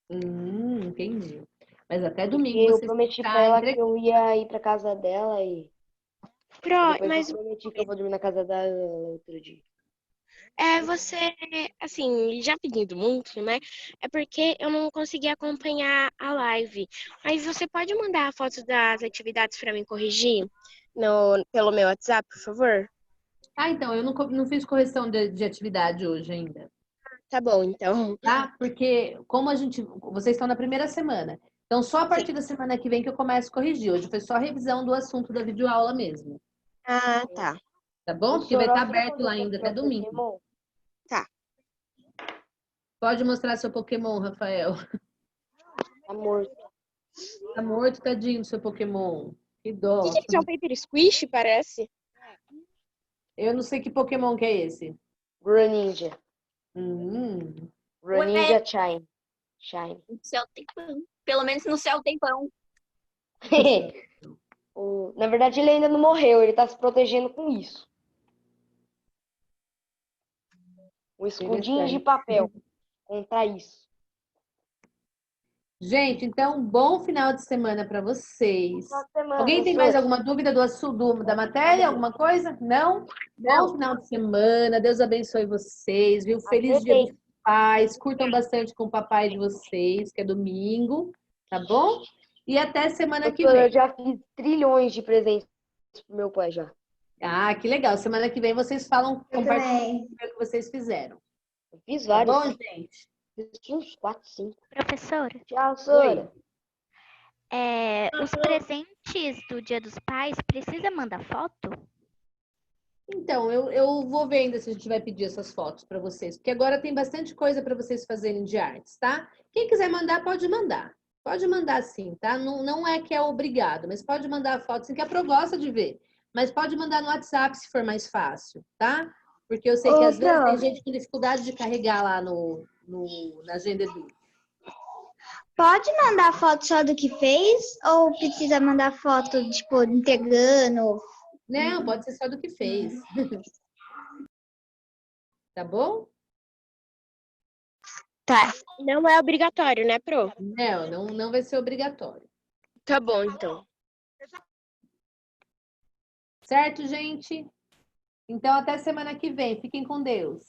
Speaker 2: Entendi. Mas até
Speaker 3: Porque
Speaker 2: domingo
Speaker 3: eu
Speaker 2: vocês têm que
Speaker 3: prometi pra
Speaker 2: estar
Speaker 3: ela que
Speaker 2: entregando.
Speaker 3: eu ia ir pra casa dela e depois
Speaker 6: Mas
Speaker 3: eu prometi que eu vou dormir na casa dela outro dia.
Speaker 6: você, assim, já pedindo muito, né? É porque eu não consegui acompanhar a live. Mas você pode mandar fotos das atividades para mim corrigir pelo meu WhatsApp, por favor?
Speaker 2: Ah, então, eu não fiz correção de atividade hoje ainda,
Speaker 6: Tá bom, então.
Speaker 2: tá? Porque como vocês estão na primeira semana, então só a partir da semana que vem que eu começo a corrigir. Hoje foi só a revisão do assunto da videoaula mesmo,
Speaker 6: Ah, tá.
Speaker 2: tá bom?
Speaker 3: O
Speaker 2: Porque vai estar
Speaker 3: Soró tem
Speaker 2: aberto lá
Speaker 3: quanto tempo
Speaker 2: ainda até
Speaker 3: pra
Speaker 2: domingo.
Speaker 3: Pokémon?
Speaker 6: Tá.
Speaker 2: Pode mostrar seu Pokémon, Rafael.
Speaker 3: Tá morto.
Speaker 2: Tá morto, tadinho do seu Pokémon. Que dó.
Speaker 6: Gente, é um Paper Squish, parece.
Speaker 2: Eu não sei que Pokémon que é esse.
Speaker 3: Greninja.
Speaker 2: Hum,
Speaker 3: Greninja Shine. Shine.
Speaker 4: No céu tem pão. Pelo menos no céu tem pão.
Speaker 3: Na verdade, ele ainda não morreu, ele tá se protegendo com isso. Um escudinho de papel contra isso.
Speaker 2: Gente, então, bom final de semana para vocês.
Speaker 3: Boa semana,
Speaker 2: Alguém tem mais
Speaker 3: professor.
Speaker 2: alguma dúvida do assunto da matéria? Alguma coisa? Não? Bom final de semana. Deus abençoe vocês, viu? Feliz Dia dos Pais. Curtam bastante com o papai de vocês, que é domingo, tá bom? E até semana que
Speaker 3: Professor, eu
Speaker 2: vem.
Speaker 3: já fiz trilhões de presentes pro meu pai já.
Speaker 2: Ah, que legal. Semana que vem vocês falam, compartilham o que vocês fizeram.
Speaker 3: Eu fiz
Speaker 2: Tá
Speaker 3: vários.
Speaker 2: bom, gente?
Speaker 3: Fiz uns 4, 5.
Speaker 7: Professora,
Speaker 3: Tchau, Sora.
Speaker 7: os presentes do Dia dos Pais, precisa mandar foto?
Speaker 2: Então, eu vou ver ainda se a gente vai pedir essas fotos para vocês, porque agora tem bastante coisa para vocês fazerem de artes, tá? Quem quiser mandar, pode mandar. Pode mandar sim, tá? Não é que é obrigado, mas pode mandar foto, assim, que a Pro gosta de ver. Mas pode mandar no WhatsApp se for mais fácil, tá? Porque eu sei que às vezes tem gente com dificuldade de carregar lá na agenda do.
Speaker 1: Pode mandar foto só do que fez? Ou precisa mandar foto, tipo, entregando?
Speaker 2: Não, pode ser só do que fez. Tá bom?
Speaker 6: Tá. Não é obrigatório, né, Pro?
Speaker 2: Não vai ser obrigatório.
Speaker 6: Tá bom, então.
Speaker 2: Certo, gente? Então, até semana que vem. Fiquem com Deus.